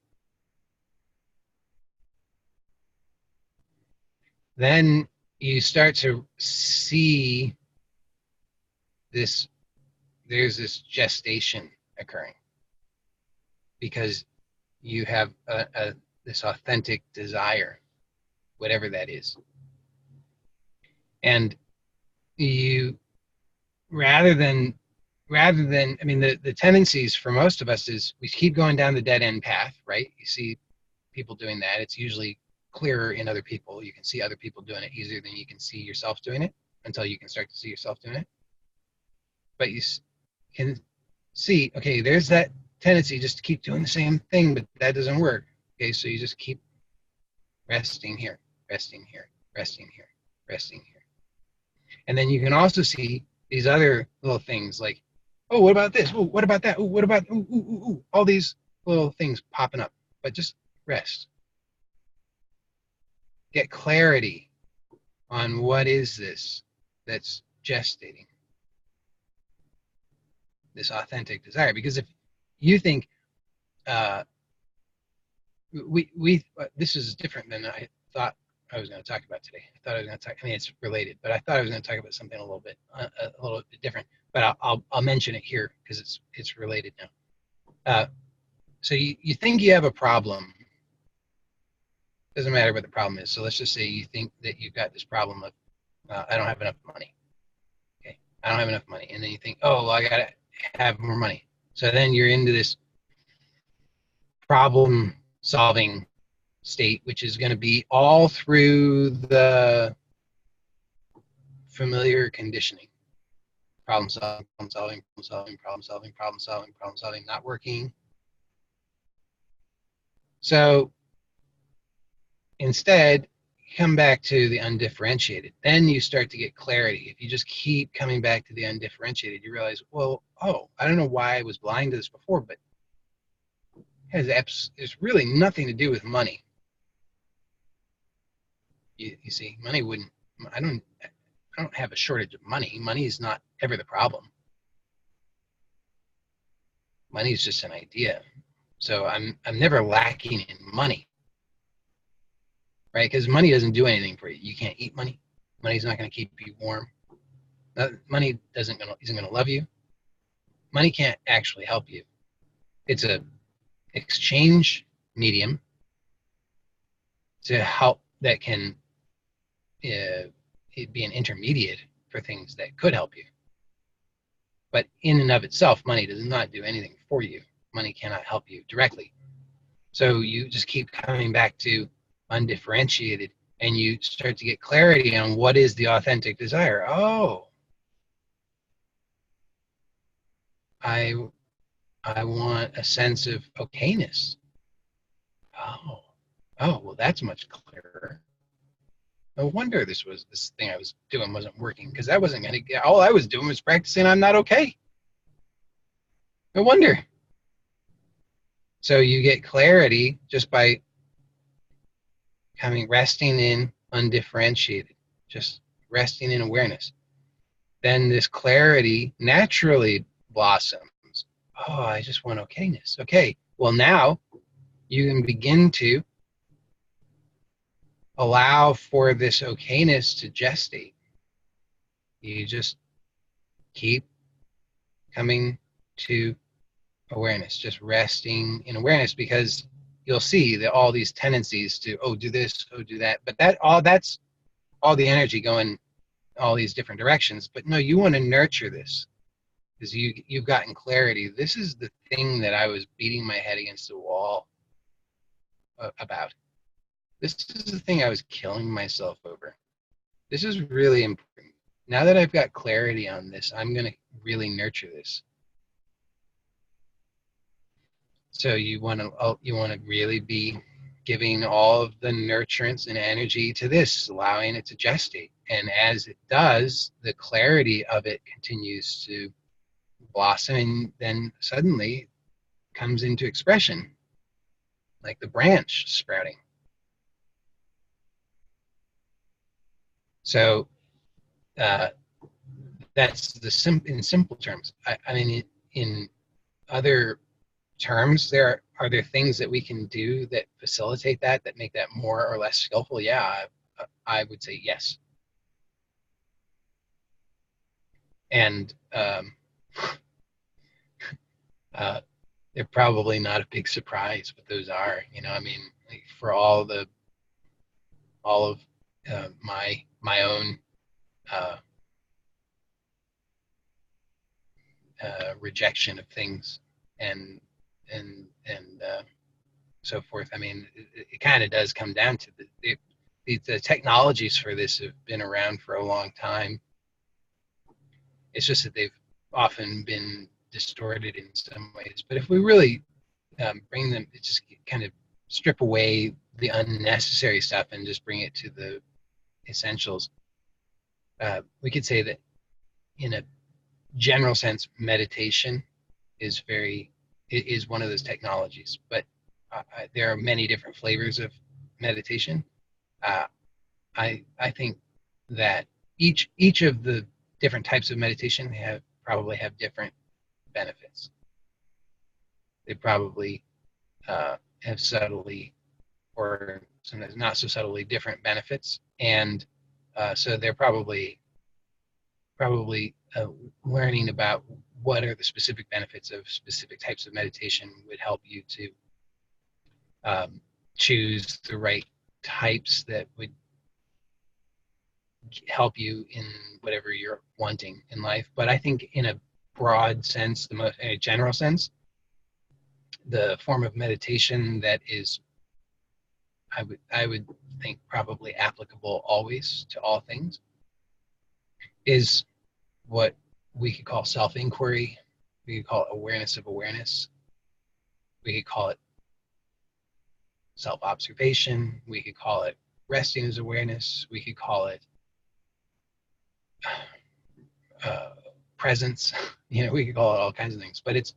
Then you start to see there's this gestation occurring, because you have this authentic desire, whatever that is. And you, rather than, I mean, the tendencies for most of us is we keep going down the dead end path, right? You see people doing that. It's usually clearer in other people. You can see other people doing it easier than you can see yourself doing it, until you can start to see yourself doing it. But you can see, okay, there's that tendency just to keep doing the same thing, but that doesn't work. Okay, so you just keep resting here, resting here, resting here, resting here. And then you can also see these other little things like, oh, what about this? Oh, what about that? Oh, what about, ooh, ooh, ooh, ooh. All these little things popping up, but just rest. Get clarity on what is this that's gestating this authentic desire. Because if you think, this is different than I thought I was going to talk about today. I mean, it's related, but I thought I was going to talk about something a little bit different. But I'll mention it here because it's related now. So you think you have a problem. Doesn't matter what the problem is. So let's just say you think that you've got this problem of, I don't have enough money. Okay, I don't have enough money, and then you think, oh, well, I gotta have more money. So then you're into this problem solving state, which is going to be all through the familiar conditioning. Problem solving, problem solving, problem solving, problem solving, problem solving, problem solving, not working. So instead, come back to the undifferentiated. Then you start to get clarity. If you just keep coming back to the undifferentiated, you realize, well, I don't know why I was blind to this before, but there's really nothing to do with money. You see, money wouldn't, I don't have a shortage of money. Money is not ever the problem. Money is just an idea. So I'm never lacking in money, right? Because money doesn't do anything for you. You can't eat money. Money's not going to keep you warm. Money isn't going to love you. Money can't actually help you. It's a exchange medium to help, that can be an intermediate for things that could help you. But in and of itself, money does not do anything for you. Money cannot help you directly. So you just keep coming back to undifferentiated, and you start to get clarity on what is the authentic desire. Oh, I want a sense of okayness. Oh, well, that's much clearer. No wonder this thing I was doing wasn't working, because that wasn't going to get. All I was doing was practicing I'm not okay. No wonder. So you get clarity just by resting in undifferentiated, just resting in awareness. Then this clarity naturally blossoms. Oh, I just want okayness. Okay, well, now you can begin to allow for this okayness to gestate. You just keep coming to awareness, just resting in awareness, because you'll see that all these tendencies to, oh, do this, oh, do that, but that's all the energy going all these different directions. But no, you want to nurture this, because you've gotten clarity. This is the thing that I was beating my head against the wall about. This is the thing I was killing myself over. This is really important. Now that I've got clarity on this, I'm going to really nurture this. So you want to really be giving all of the nurturance and energy to this, allowing it to gestate. And as it does, the clarity of it continues to blossom, and then suddenly comes into expression, like the branch sprouting. So that's in simple terms. I mean, in other terms, are there things that we can do that facilitate that make that more or less skillful? Yeah, I would say yes. And they're probably not a big surprise, but those are, I mean, like, for all of my own rejection of things and so forth. I mean, it kind of does come down to the technologies for this have been around for a long time. It's just that they've often been distorted in some ways. But if we really bring them, just kind of strip away the unnecessary stuff and just bring it to the essentials, we could say that in a general sense, meditation is one of those technologies. But there are many different flavors of meditation. I think that each of the different types of meditation probably have different benefits. They probably have subtly, or sometimes not so subtly, different benefits, and so they're probably learning about what are the specific benefits of specific types of meditation would help you to choose the right types that would help you in whatever you're wanting in life. But I think in a broad sense, in a general sense, the form of meditation that is, I would think, probably applicable always to all things, is what we could call self-inquiry. We could call it awareness of awareness. We could call it self-observation. We could call it resting as awareness. We could call it presence. We could call it all kinds of things. But it's,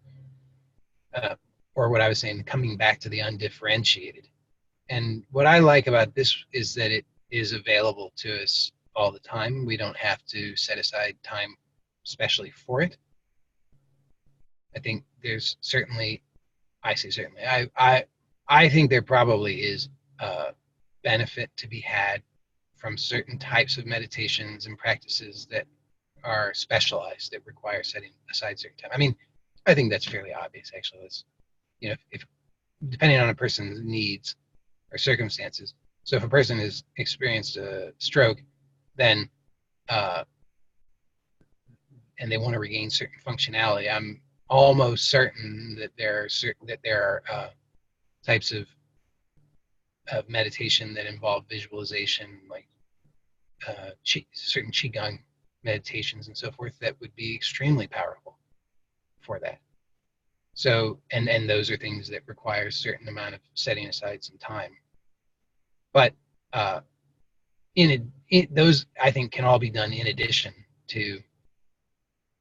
or what I was saying, coming back to the undifferentiated. And what I like about this is that it is available to us all the time. We don't have to set aside time especially for it. I think there's certainly, I think there probably is a benefit to be had from certain types of meditations and practices that are specialized, that require setting aside certain time. I mean, I think that's fairly obvious, actually. It's, if depending on a person's needs or circumstances. So if a person has experienced a stroke, then they want to regain certain functionality, I'm almost certain that there are types of meditation that involve visualization, like certain qigong meditations and so forth, that would be extremely powerful for that. So, and those are things that require a certain amount of setting aside some time. But those, I think, can all be done in addition to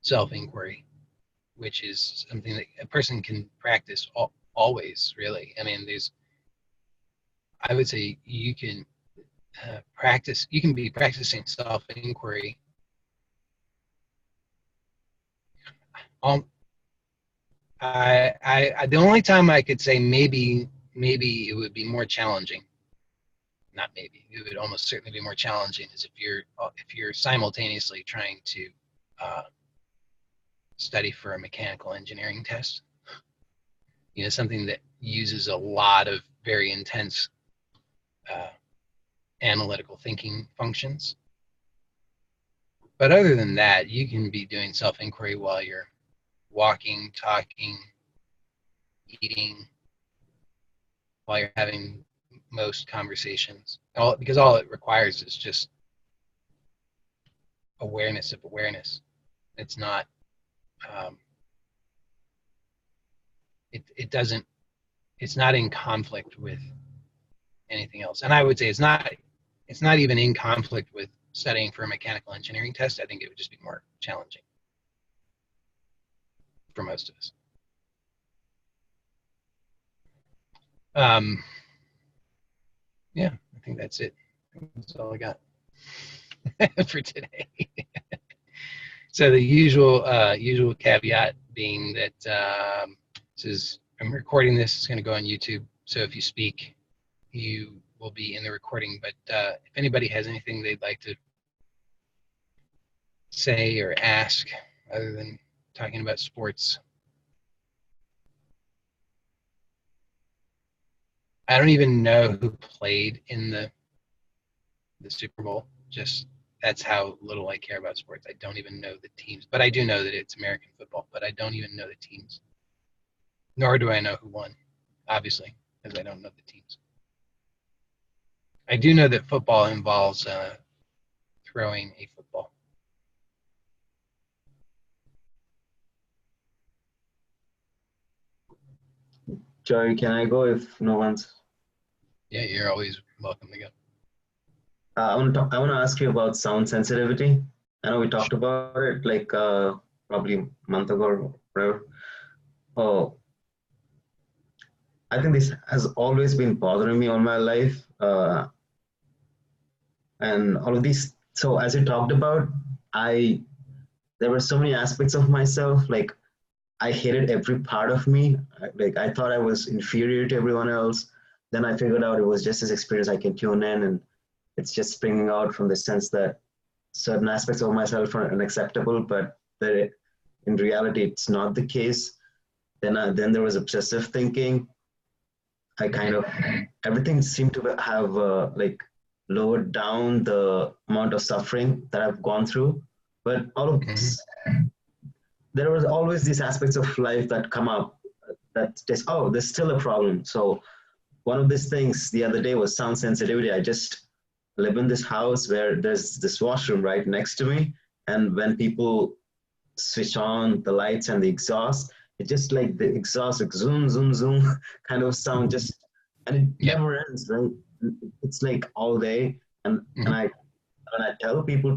self-inquiry, which is something that a person can practice always, really. I mean, I would say you can you can be practicing self-inquiry the only time I could say maybe it would be more challenging, not maybe, it would almost certainly be more challenging, is if you're simultaneously trying to study for a mechanical engineering test, something that uses a lot of very intense analytical thinking functions. But other than that, you can be doing self-inquiry while you're walking, talking, eating, while you're having most conversations, because all it requires is just awareness of awareness. It's not it's not in conflict with anything else. And I would say it's not even in conflict with studying for a mechanical engineering test. I think it would just be more challenging for most of us. Yeah, I think that's it. That's all I got for today. So the usual caveat being that I'm recording this. It's going to go on YouTube. So if you speak, you will be in the recording. But if anybody has anything they'd like to say or ask other than talking about sports, I don't even know who played in the Super Bowl. Just that's how little I care about sports. I don't even know the teams, but I do know that it's American football, but I don't even know the teams. Nor do I know who won, obviously, because I don't know the teams. I do know that football involves throwing a football. Joey, can I go if no one's? Yeah, you're always welcome to go. I want to ask you about sound sensitivity. I know we talked about it like probably a month ago or whatever. Oh, I think this has always been bothering me all my life. And all of these, so as you talked about, there were so many aspects of myself, like I hated every part of me. Like I thought I was inferior to everyone else. Then I figured out it was just this experience I can tune in, and it's just springing out from the sense that certain aspects of myself are unacceptable, but in reality, it's not the case. Then there was obsessive thinking. I kind of, everything seemed to have like lowered down the amount of suffering that I've gone through. But all of there was always these aspects of life that come up that just, oh, there's still a problem. So one of these things the other day was sound sensitivity. I just live in this house where there's this washroom right next to me. And when people switch on the lights and the exhaust, it just like the exhaust, like zoom, zoom, zoom kind of sound just, and it never ends, right? It's like all day. And when I tell people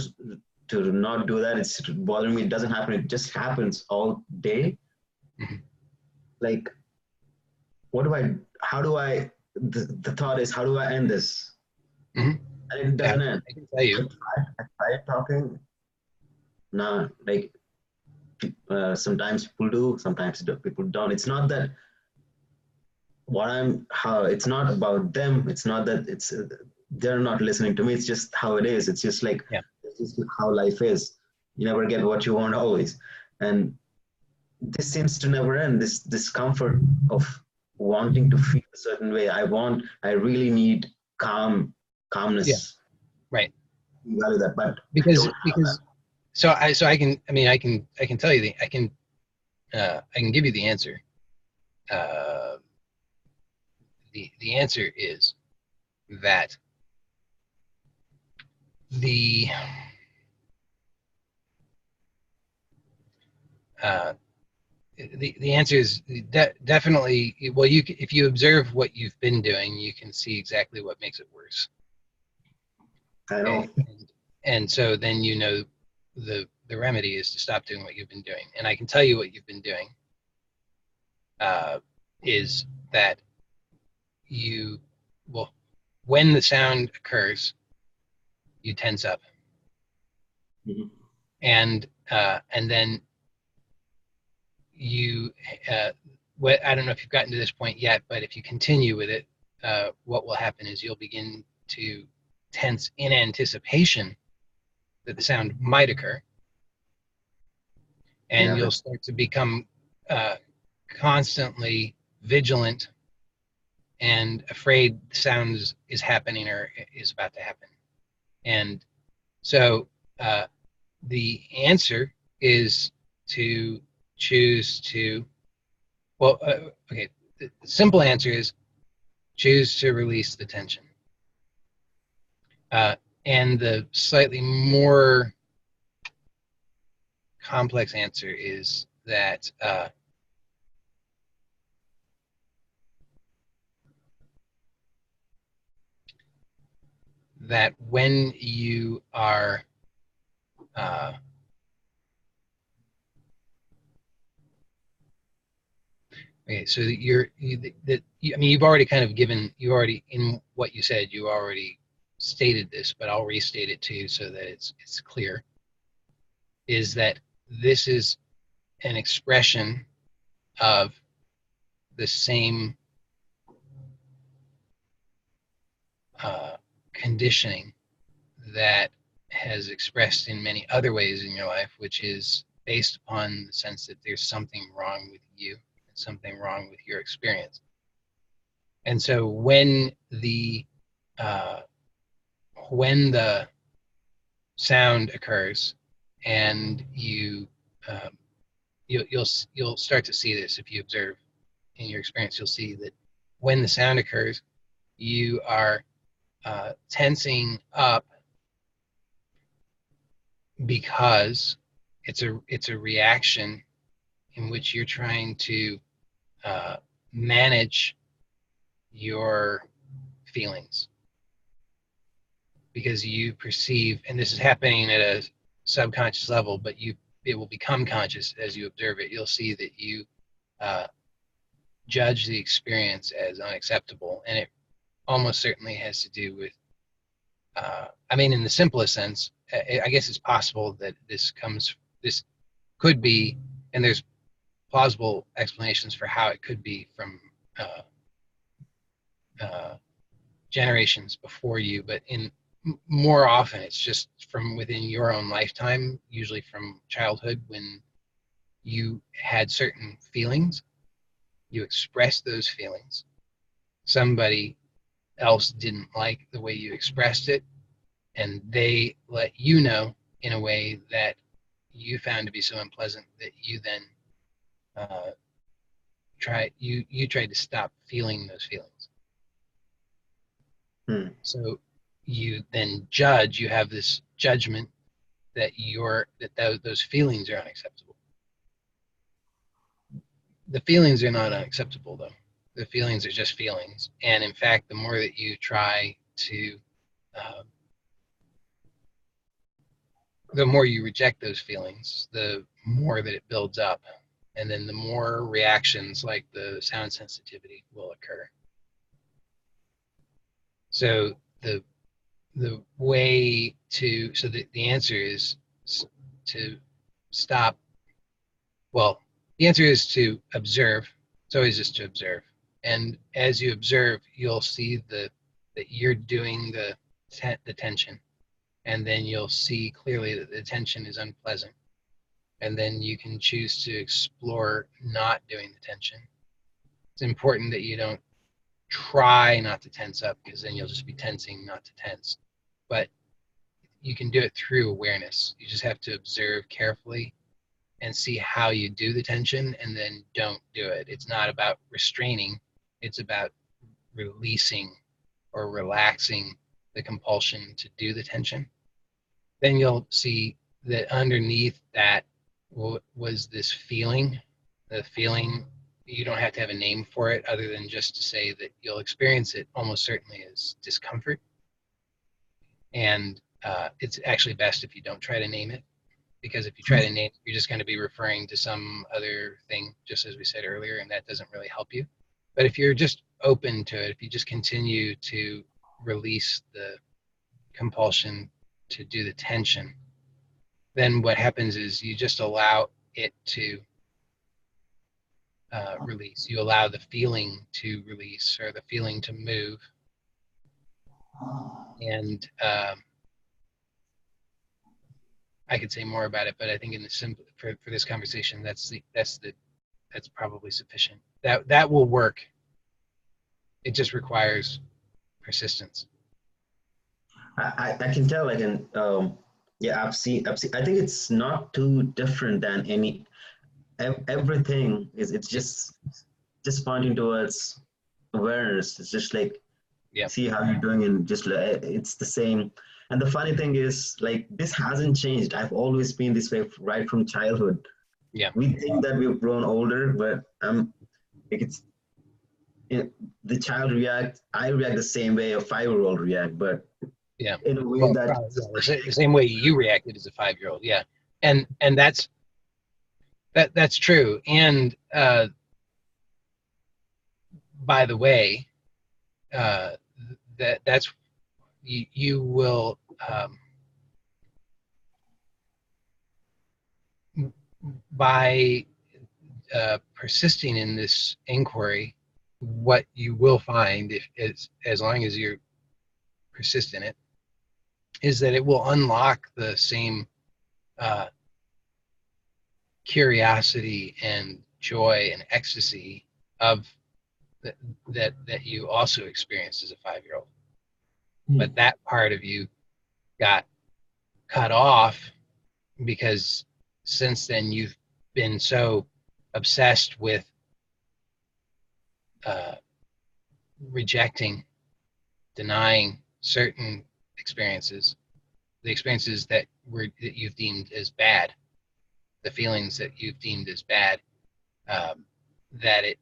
to not do that, it's bothering me. It doesn't happen. It just happens all day. Like, the thought is, how do I end this? And it doesn't end. I can tell you. I tried talking. Nah, like, sometimes people do, sometimes people don't. It's not that it's not about them. It's not that they're not listening to me. It's just how it is. It's just like, it's just how life is. You never get what you want always. And this seems to never end, this discomfort of wanting to feel a certain way. I really need calmness. Yeah. Right. You value that, but because So I can, I mean, I can tell you I can give you the answer. The answer is that the the answer is definitely, well, if you observe what you've been doing, you can see exactly what makes it worse. I know. Okay, and so then you know the remedy is to stop doing what you've been doing. And I can tell you what you've been doing is that you, well, when the sound occurs, you tense up, Mhm. and then you I don't know if you've gotten to this point yet, but if you continue with it, what will happen is you'll begin to tense in anticipation that the sound might occur, and Yeah. you'll start to become constantly vigilant and afraid the sound is happening or is about to happen. And so the answer is to choose to, well, okay, the simple answer is choose to release the tension. And the slightly more complex answer is that that when you are okay, so I mean, you've already kind of given, you already, in what you said, you already stated this, but I'll restate it to you so that it's clear, is that this is an expression of the same conditioning that has expressed in many other ways in your life, which is based upon the sense that there's something wrong with you, something wrong with your experience. And so uh, when the sound occurs, and you'll start to see this if you observe in your experience. You'll see that when the sound occurs, you are tensing up because it's a reaction in which you're trying to manage your feelings, because you perceive, and this is happening at a subconscious level, but it will become conscious as you observe it. You'll see that you uh, judge the experience as unacceptable, and it almost certainly has to do with I mean, in the simplest sense, I guess it's possible that this could be, and there's plausible explanations for how it could be from uh, uh, generations before you, but more often it's just from within your own lifetime, usually from childhood, when you had certain feelings, you expressed those feelings. Somebody else didn't like the way you expressed it, and they let you know in a way that you found to be so unpleasant that you then uh, tried to stop feeling those feelings. Hmm. So you then judge. You have this judgment that those feelings are unacceptable. The feelings are not unacceptable, though. The feelings are just feelings, and in fact, the more that you try to, uh, the more you reject those feelings, the more that it builds up, and then the more reactions like the sound sensitivity will occur. So the way to, so the answer is to stop, well, the answer is to observe. It's always just to observe, and as you observe, you'll see that you're doing the tension, and then you'll see clearly that the tension is unpleasant, and then you can choose to explore not doing the tension. It's important that you don't try not to tense up, because then you'll just be tensing not to tense. But you can do it through awareness. You just have to observe carefully and see how you do the tension, and then don't do it. It's not about restraining, it's about releasing or relaxing the compulsion to do the tension. Then you'll see that underneath that was this feeling. The feeling, you don't have to have a name for it other than just to say that you'll experience it almost certainly as discomfort. And it's actually best if you don't try to name it, because if you try to name it, you're just going to be referring to some other thing, just as we said earlier, and that doesn't really help you. But if you're just open to it, if you just continue to release the compulsion to do the tension, then what happens is you just allow it to release. You allow the feeling to release, or the feeling to move. And I could say more about it, but I think in the simple for this conversation, that's probably sufficient. That will work. It just requires persistence. I can tell. I can. Yeah, I've seen. I think it's not too different than any. Everything is. It's just pointing towards awareness. It's just like, Yeah. see how you're doing, and just it's the same. And the funny thing is, like, this hasn't changed. I've always been this way right from childhood. Yeah. We think that we've grown older, but like the child reacts. I react the same way a 5-year-old react, but Yeah. in a way Well, that the same way you reacted as a 5-year-old. Yeah. And that's true. And by the way, that's you will by persisting in this inquiry, what you will find, as long as you persist in it, is that it will unlock the same curiosity and joy and ecstasy of that you also experienced as a 5-year-old. But that part of you got cut off because since then you've been so obsessed with rejecting, denying certain experiences, the experiences that you've deemed as bad, the feelings that you've deemed as bad, that it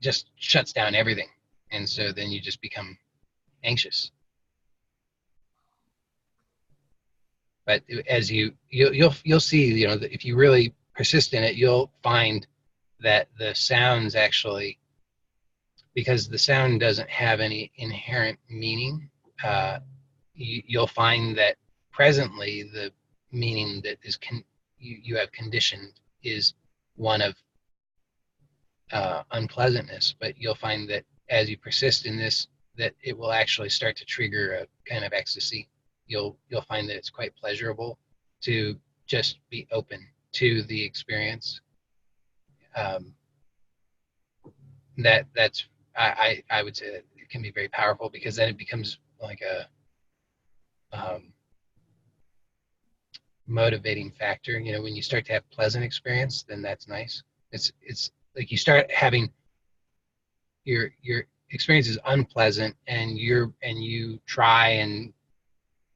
just shuts down everything, and so then you just become anxious. But as you'll see, that if you really persist in it, you'll find that the sounds actually, because the sound doesn't have any inherent meaning, you'll find that presently the meaning that is you have conditioned is one of unpleasantness. But you'll find that as you persist in this, that it will actually start to trigger a kind of ecstasy. You'll find that it's quite pleasurable to just be open to the experience. That's I would say that it can be very powerful, because then it becomes like a motivating factor. When you start to have pleasant experience, then that's nice. It's like you start having your experience is unpleasant, and you try and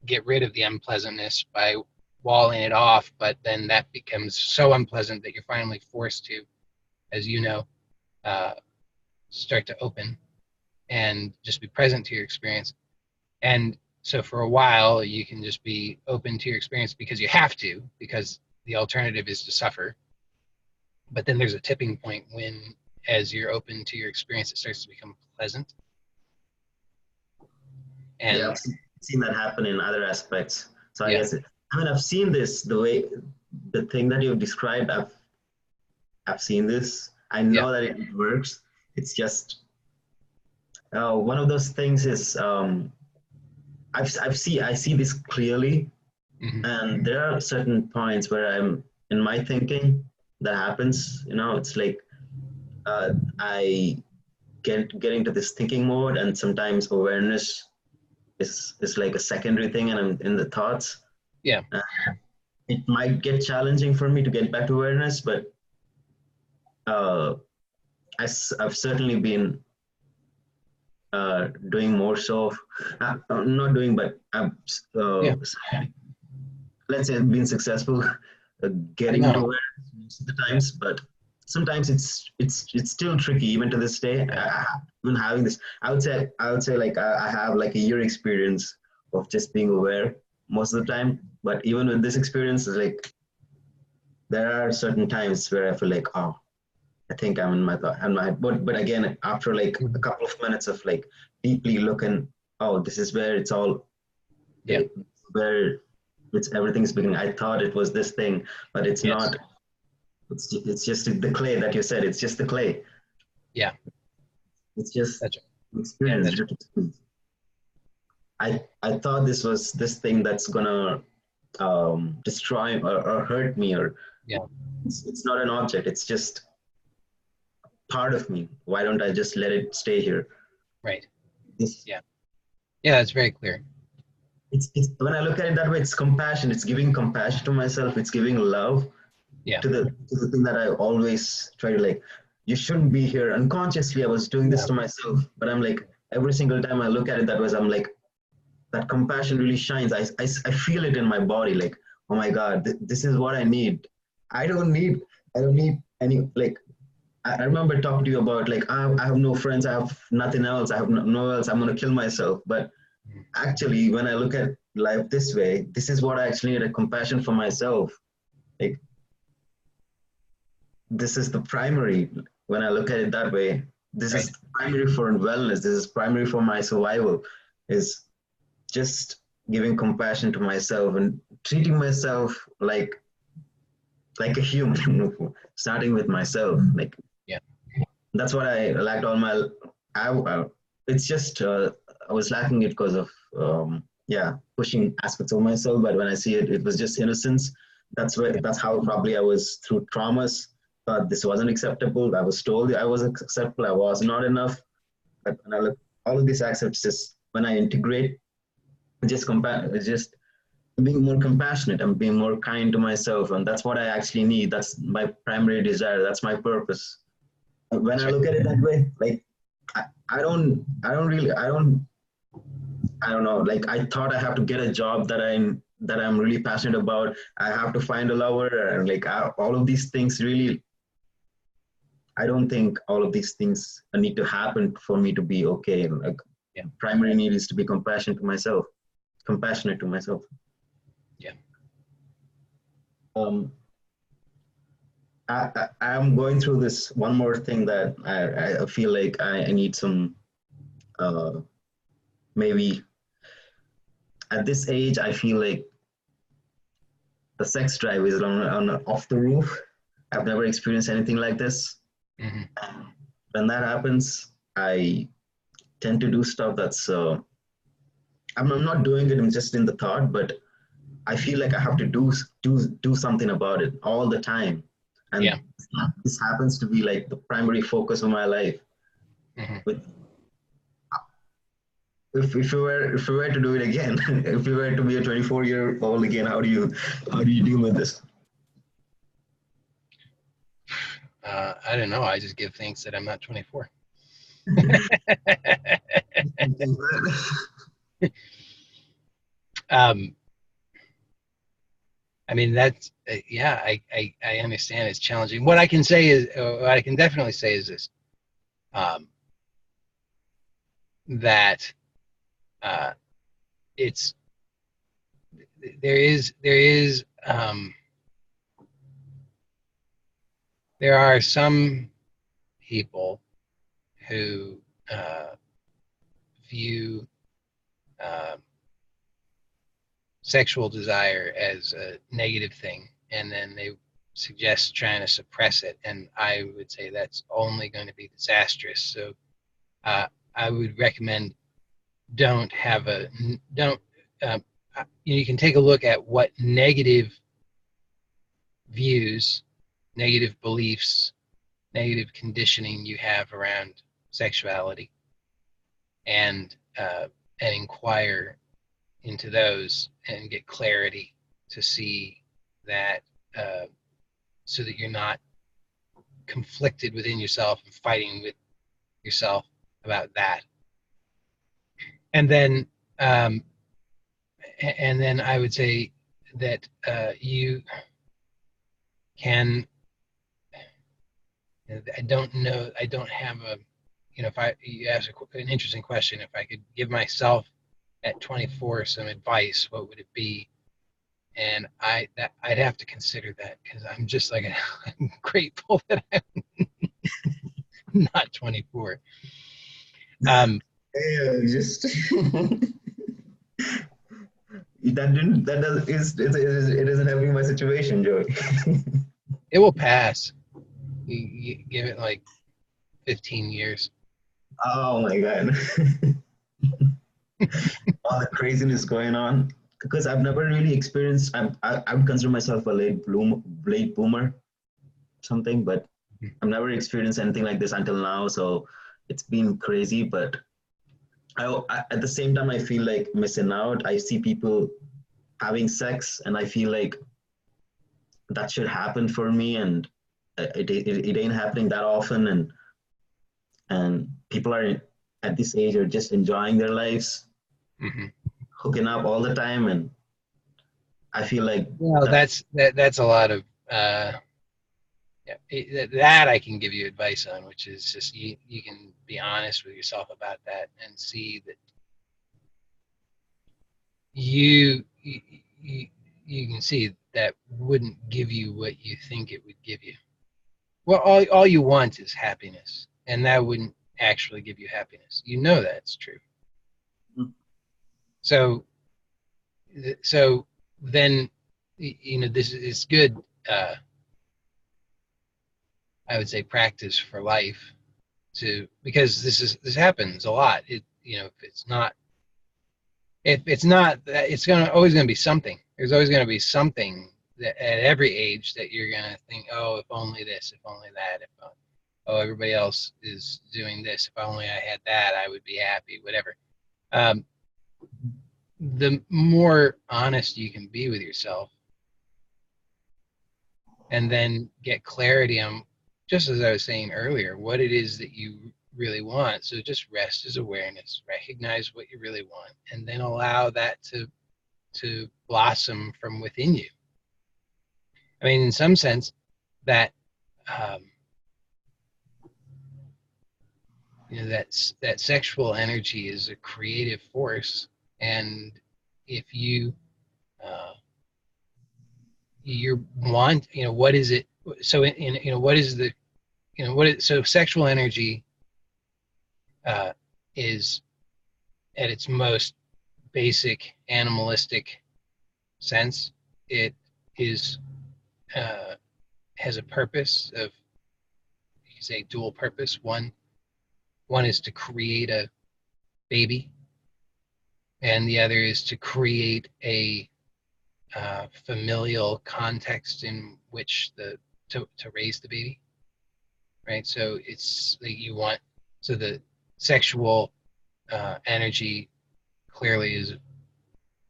get rid of the unpleasantness by walling it off, but then that becomes so unpleasant that you're finally forced to, as you know, start to open and just be present to your experience. And so for a while you can just be open to your experience because you have to, because the alternative is to suffer. But then there's a tipping point when, as you're open to your experience, it starts to become pleasant. And yeah, I've seen that happen in other aspects. So I Yeah. guess I've seen this, the thing that you've described. I've seen this. I know that it works. It's just one of those things is I see this clearly, and there are certain points where I'm in my thinking that happens. It's like I get into this thinking mode, and sometimes awareness is like a secondary thing, and I'm in the thoughts. Yeah. It might get challenging for me to get back to awareness, but uh, I've certainly been doing more so. I'm not doing, but I'm, Yeah. let's say, been successful getting into No. awareness most of the Yeah. times, but sometimes it's still tricky even to this day. Yeah. Even having this, I would say like I have like a year experience of just being aware most of the time. But even with this experience, it's like there are certain times where I feel like, oh, I think I'm in my thought and my, but again, after like a Mhm. couple of minutes of like deeply looking, oh, this is where it's all, Yeah. where it's everything's beginning. I thought it was this thing, but it's Yes. not. It's just the clay that you said. It's just the clay. Yeah. It's just That's right. Yeah. experience. That's Just experience. I thought this was this thing that's gonna destroy or hurt me, or yeah. it's not an object. It's just part of me. Why don't I just let it stay here? Right. This Yeah. Yeah. That's very clear. it's when I look at it that way, it's compassion. It's giving compassion to myself. It's giving love Yeah. to the thing that I always try to like. You shouldn't be here. Unconsciously, I was doing this Yeah. to myself, but I'm like every single time I look at it that way, I'm like that compassion really shines. I feel it in my body. Like, oh my God, this is what I need. I don't need I don't need any like. I remember talking to you about like I have no friends. I have nothing else. I have no else. I'm gonna kill myself. But Mhm. actually, when I look at life this way, this is what I actually need, a compassion for myself. Like this is the primary. When I look at it that way, this Right. is primary for wellness. This is primary for my survival. Is just giving compassion to myself and treating myself like a human, starting with myself. Like Yeah. that's what I lacked all my. It's just I was lacking it because of yeah, pushing aspects of myself. But when I see it, it was just innocence. Yeah. That's how probably I was through traumas. Thought this wasn't acceptable. I was told I was acceptable. I was not enough. But when I look, all of these aspects, just when I integrate, just being more compassionate and being more kind to myself, and that's what I actually need. That's my primary desire. That's my purpose. When That's I right. look at it that way, like I don't know. Like I thought I have to get a job that I'm really passionate about. I have to find a lover, and like all of these things really. I don't think all of these things need to happen for me to be okay. Like Yeah. primary need is to be compassionate to myself. Yeah. Um, I'm going through this one more thing that I feel like I need some uh, maybe at this age I feel like the sex drive is on off the roof. I've never experienced anything like this. Hmm. When that happens, I tend to do stuff that's I'm not doing it. I'm just in the thought, but I feel like I have to do something about it all the time, Yeah. and this happens to be like the primary focus of my life. Hmm. With if you were to do it again, if you were to be a 24-year-old again, how do you deal with this? I don't know. I just give thanks that I'm not 24. um, I mean, that's, yeah, I understand it's challenging. What I can say is, what I can definitely say is this, um, that uh, it's, there are some people who view uh, sexual desire as a negative thing, and then they suggest trying to suppress it. And I would say that's only going to be disastrous. So uh, I would recommend don't have a don't. You can take a look at what negative views, negative beliefs, negative conditioning you have around sexuality, and and inquire into those and get clarity to see that, so that you're not conflicted within yourself and fighting with yourself about that. And then I would say that you can, I don't know, I don't have a, if you ask an interesting question, if I could give myself at 24 some advice, what would it be? And I'd have to consider that, because I'm just like, I'm grateful that I'm not 24. Yeah, just it isn't helping my situation, Joey. It will pass. You give it like 15 years. Oh my god. All the craziness going on, because I've never really experienced. I would consider myself a late boomer, something, but I've never experienced anything like this until now. So it's been crazy, but at the same time, I feel like missing out. I see people having sex, and I feel like that should happen for me, and it ain't happening that often, and people are at this age are just enjoying their lives, Mm-hmm. hooking up all the time, and I feel like that's a lot of that I can give you advice on, which is just you can be honest with yourself about that and see that you you can see that wouldn't give you what you think it would give you. Well, all you want is happiness, and that wouldn't actually give you happiness. You know that's true. So then, this is good. I would say practice for life, because this happens a lot. If it's not, it's always gonna be something. There's always gonna be something that at every age that you're gonna think, oh, if only this, if only that, if oh, everybody else is doing this, if only I had that, I would be happy. Whatever. The more honest you can be with yourself, and then get clarity on, just as I was saying earlier, what it is that you really want. So just rest as awareness, recognize what you really want, and then allow that to blossom from within you. I mean, in some sense, that that sexual energy is a creative force, and if you want, what is it? So what is the, so sexual energy is, at its most basic animalistic sense, it is has a purpose of, you can say, dual purpose. One is to create a baby, and the other is to create a familial context in which to raise the baby, right? So it's like so the sexual energy clearly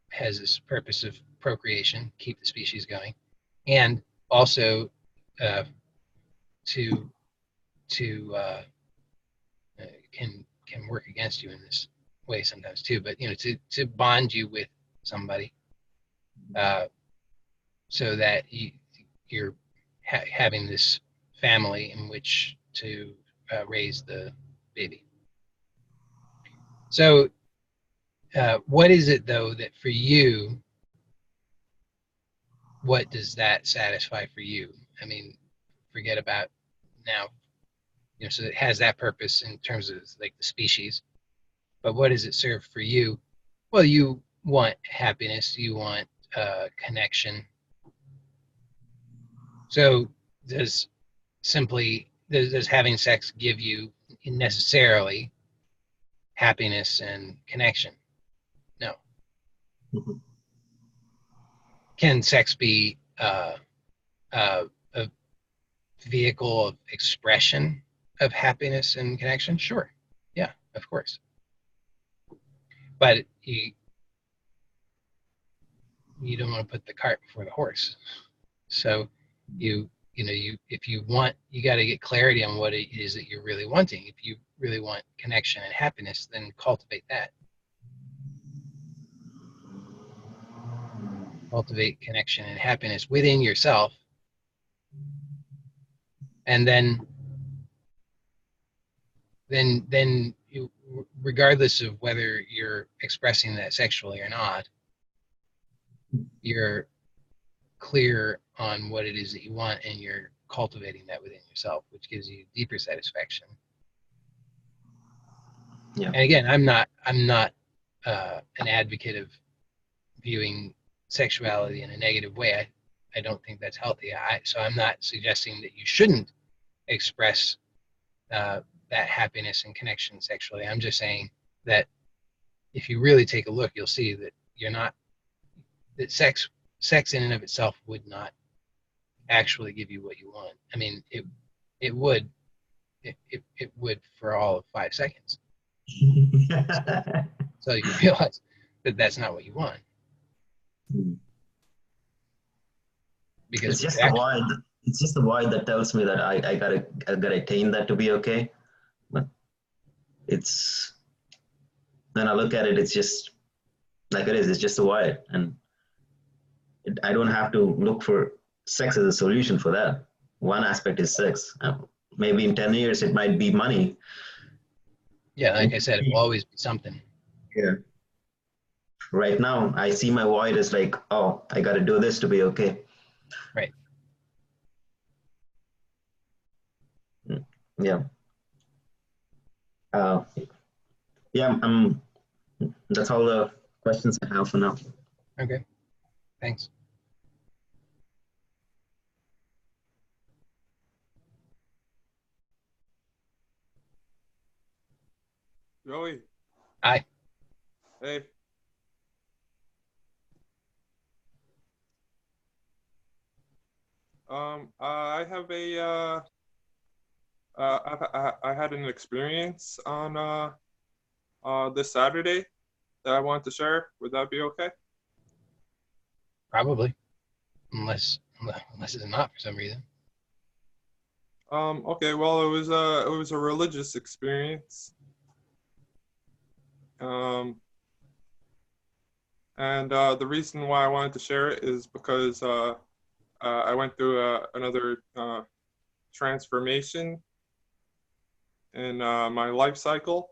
has this purpose of procreation, keep the species going, and also to can work against you in this way sometimes too. But to bond you with somebody, so that you're having this family in which to raise the baby. So what is it, though, that for you, what does that satisfy for you? I mean, forget about now, so it has that purpose in terms of like the species, but what does it serve for you? Well, you want happiness, you want connection. So does having sex give you necessarily happiness and connection? No. Mhm. Can sex be a vehicle of expression of happiness and connection? Sure. Yeah, of course. but you don't want to put the cart before the horse. So if you want, you got to get clarity on what it is that you're really wanting. If you really want connection and happiness, then cultivate that. Cultivate connection and happiness within yourself, and then you, regardless of whether you're expressing that sexually or not, you're clear on what it is that you want, and you're cultivating that within yourself, which gives you deeper satisfaction. Yeah. And again, I'm not an advocate of viewing sexuality in a negative way. I don't think that's healthy. So I'm not suggesting that you shouldn't express that happiness and connection sexually. I'm just saying that if you really take a look, you'll see that that sex in and of itself would not actually give you what you want. I mean, it would for all of 5 seconds. So you realize that that's not what you want. Because it's just the void. It's just the void that tells me that I gotta attain that to be okay. But it's, when I look at it, it's just like it is. It's just a void, and I don't have to look for sex as a solution for that. One aspect is sex. Maybe in 10 years it might be money. Yeah, like I said, it will always be something. Yeah. Right now, I see my void as like, oh, I got to do this to be okay. Right. Yeah. Yeah. That's all the questions I have for now. Okay. Thanks. Joey. Hi. Hey. I have I had an experience on this Saturday that I want to share. Would that be okay? Probably, unless it's not for some reason. Okay. Well, it was a religious experience. And the reason why I wanted to share it is because I went through another transformation in my life cycle.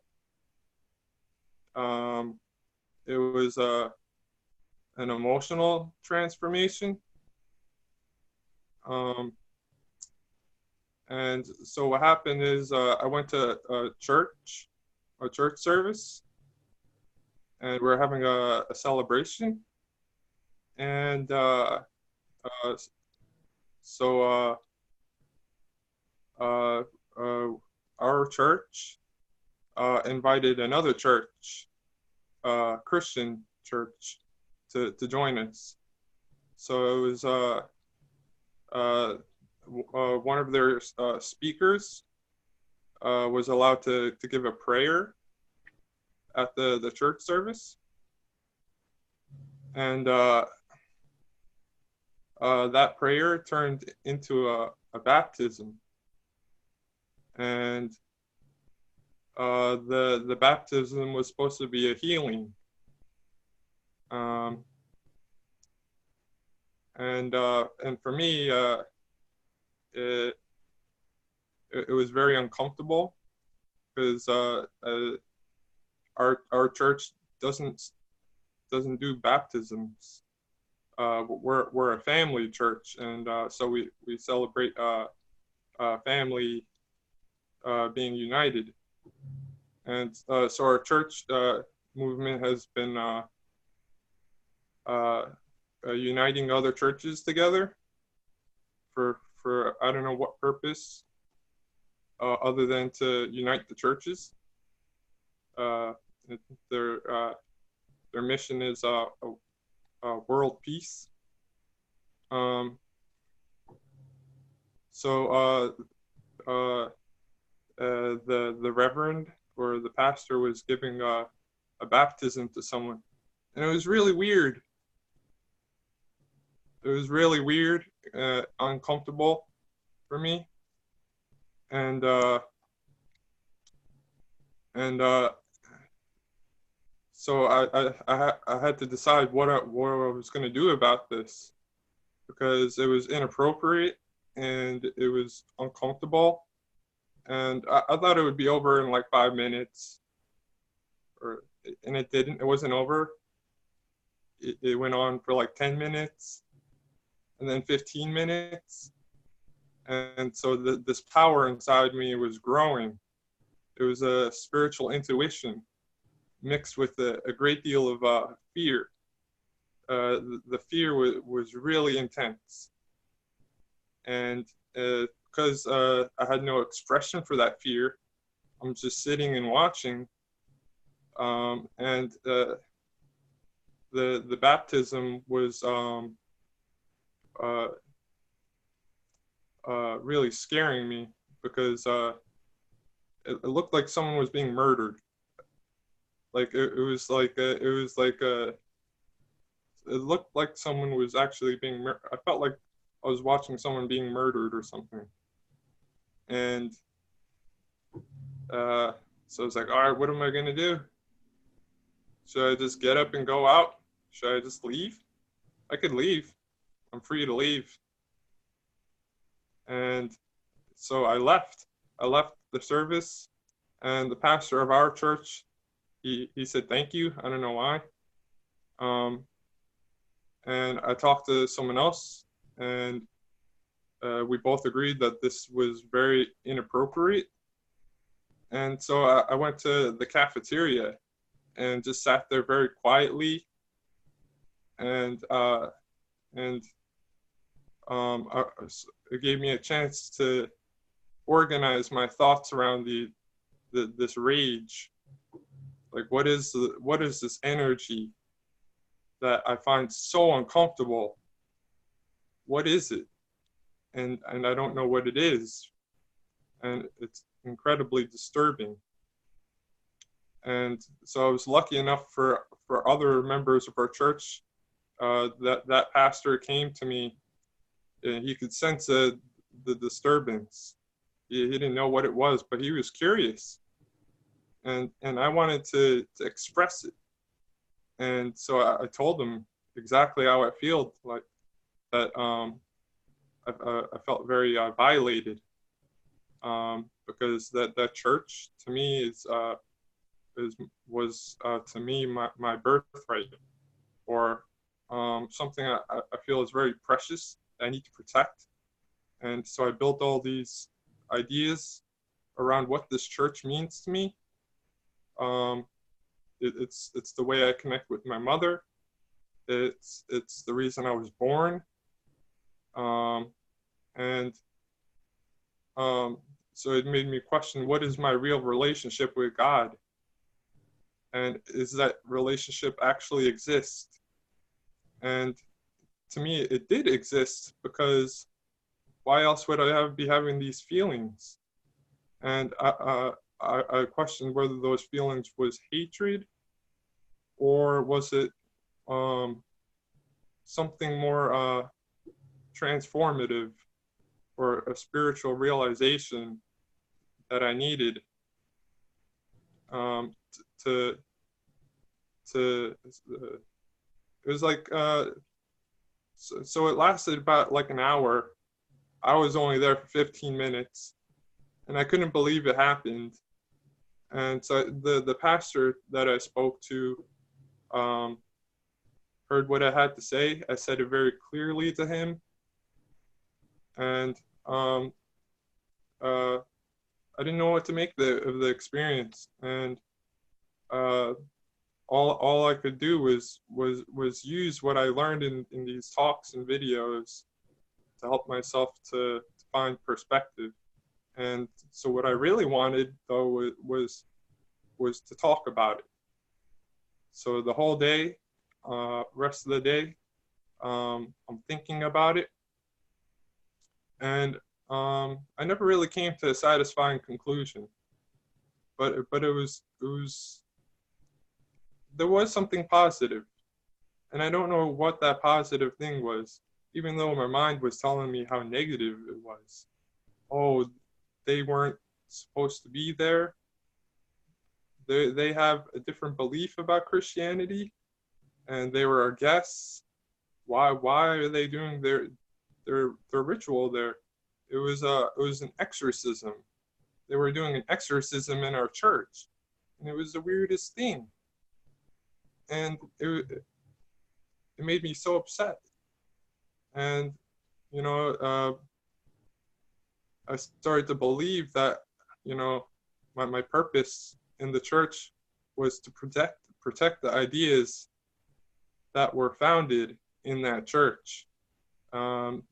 It was an emotional transformation. And so what happened is I went to a church service, and we're having a celebration. And so our church invited another church, Christian church, to join us. So it was one of their speakers was allowed to give a prayer at the church service. And that prayer turned into a baptism. And the baptism was supposed to be a healing. And for me, it was very uncomfortable because our church doesn't do baptisms. We're a family church, and so we celebrate family being united. And so our church movement has been uniting other churches together for I don't know what purpose other than to unite the churches. Their mission is world peace. So the reverend or the pastor was giving a baptism to someone, and it was really weird. It was really weird, uncomfortable for me, and so I had to decide what I was going to do about this, because it was inappropriate and it was uncomfortable, and I thought it would be over in like 5 minutes, and it didn't. It wasn't over. It went on for like 10 minutes, and then 15 minutes, and so this power inside me was growing. It was a spiritual intuition mixed with a great deal of fear. The fear was really intense, and because I had no expression for that fear, I'm just sitting and watching, and the baptism was really scaring me, because it looked like someone was being murdered. Like it looked like someone was actually being I felt like I was watching someone being murdered or something. And so I was like, all right, what am I gonna do? Should I just get up and go out? Should I just leave? I could leave. I'm free to leave. And so I left. I left the service, and the pastor of our church, he said thank you. I don't know why. And I talked to someone else, and we both agreed that this was very inappropriate. And so I went to the cafeteria and just sat there very quietly, and it gave me a chance to organize my thoughts around this rage. Like, what is this energy that I find so uncomfortable? What is it? And I don't know what it is, and it's incredibly disturbing. And so I was lucky enough for other members of our church, that pastor came to me, and he could sense the disturbance. He didn't know what it was, but he was curious, and I wanted to express it. And so I told him exactly how I feel, like that. I felt very violated, because that church to me was to me my birthright, or something I feel is very precious, I need to protect. And so I built all these ideas around what this church means to me. It's the way I connect with my mother. It's the reason I was born. So it made me question, what is my real relationship with God? And is that relationship actually exist? And to me, it did exist, because why else would I be having these feelings? And I questioned whether those feelings was hatred, or was it something more transformative, or a spiritual realization that I needed to it was like so it lasted about like an hour. I was only there for 15 minutes, and I couldn't believe it happened. And so the pastor that I spoke to heard what I had to say. I said it very clearly to him, and I didn't know what to make of the experience. And all I could do was use what I learned in these talks and videos to help myself to find perspective. And so what I really wanted, though, was to talk about it. So the whole day, rest of the day, I'm thinking about it, and I never really came to a satisfying conclusion. But it was there was something positive, and I don't know what that positive thing was, even though my mind was telling me how negative it was. Oh, they weren't supposed to be there. They have a different belief about Christianity, and they were our guests. Why are they doing their ritual there? It was an exorcism. They were doing an exorcism in our church, and it was the weirdest thing. And it made me so upset. And you know, I started to believe that, you know, my purpose in the church was to protect the ideas that were founded in that church. And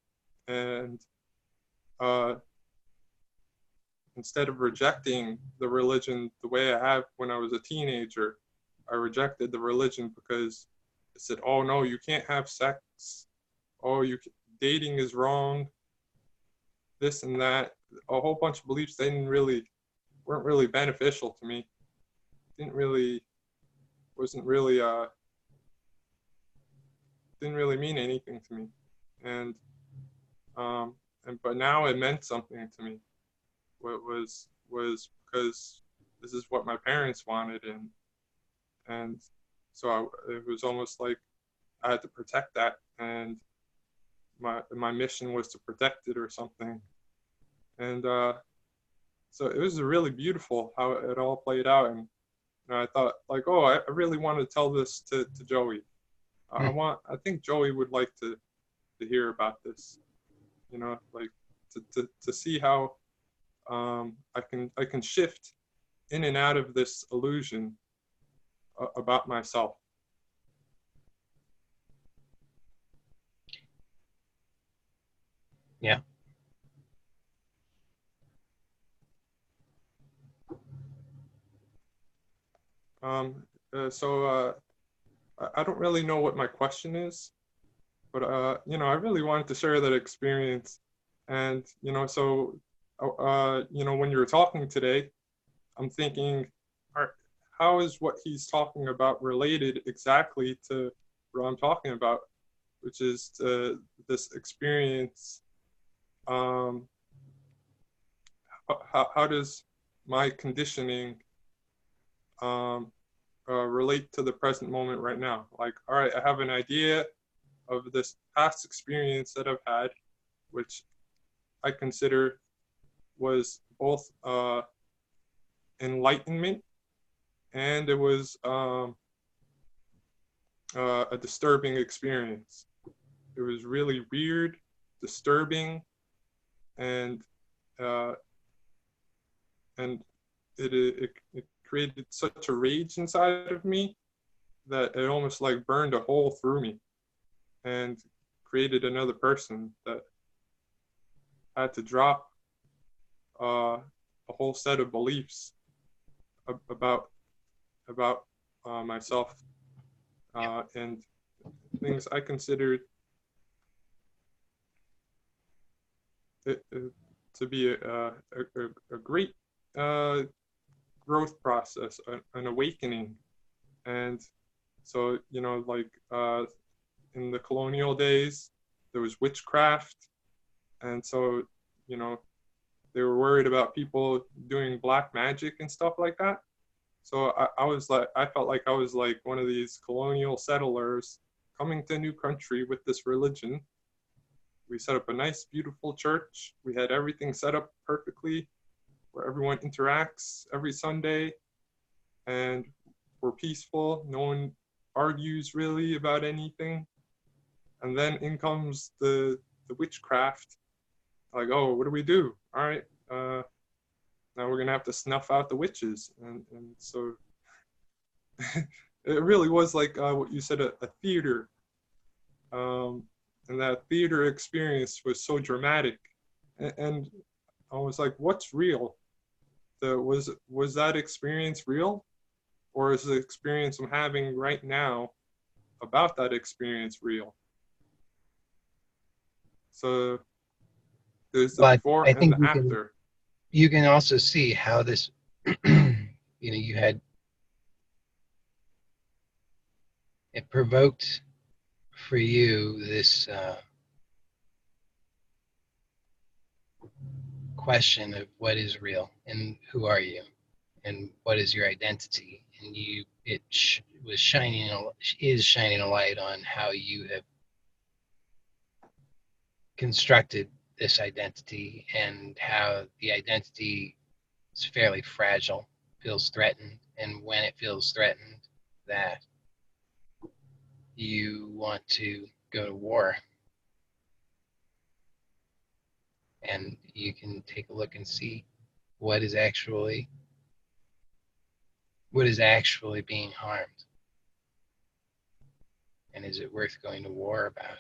instead of rejecting the religion the way I have when I was a teenager, I rejected the religion because it said, oh no, you can't have sex. Oh, dating is wrong. This and that. A whole bunch of beliefs that weren't really beneficial to me. Wasn't didn't really mean anything to me. And but now it meant something to me. What was because this is what my parents wanted, and so it was almost like I had to protect that, and my mission was to protect it or something. And so it was really beautiful how it all played out. And I thought, like, oh, I really want to tell this to Joey. I think Joey would like to hear about this, you know, like to see how I can shift in and out of this illusion about myself. Yeah. So I don't really know what my question is, but you know, I really wanted to share that experience. And you know, so you know, when you were talking today, I'm thinking, how is what he's talking about related exactly to what I'm talking about, which is this experience. How does my conditioning relate to the present moment right now? Like, all right, I have an idea of this past experience that I've had, which I consider was both enlightenment, and it was a disturbing experience. It was really weird, disturbing, and it created such a rage inside of me that it almost like burned a hole through me and created another person that had to drop a whole set of beliefs about myself and things I considered it to be a great growth process, an awakening. And so, you know, like in the colonial days, there was witchcraft. And so, you know, they were worried about people doing black magic and stuff like that. So I felt like I was like one of these colonial settlers coming to a new country with this religion. We set up a nice, beautiful church. We had everything set up perfectly where everyone interacts every Sunday, and we're peaceful. No one argues really about anything. And then in comes the witchcraft. Like, oh, what do we do? All right, now we're gonna have to snuff out the witches. And so it really was like what you said, a theater. And that theater experience was so dramatic. And I was like, what's real? Was that experience real? Or is the experience I'm having right now about that experience real? So there's the before and the after. You can also see how this, you know, you had it provoked for you this question of what is real and who are you and what is your identity, and is shining a light on how you have constructed this identity and how the identity is fairly fragile, feels threatened, and when it feels threatened, that you want to go to war. And you can take a look and see what is actually being harmed, and is it worth going to war about?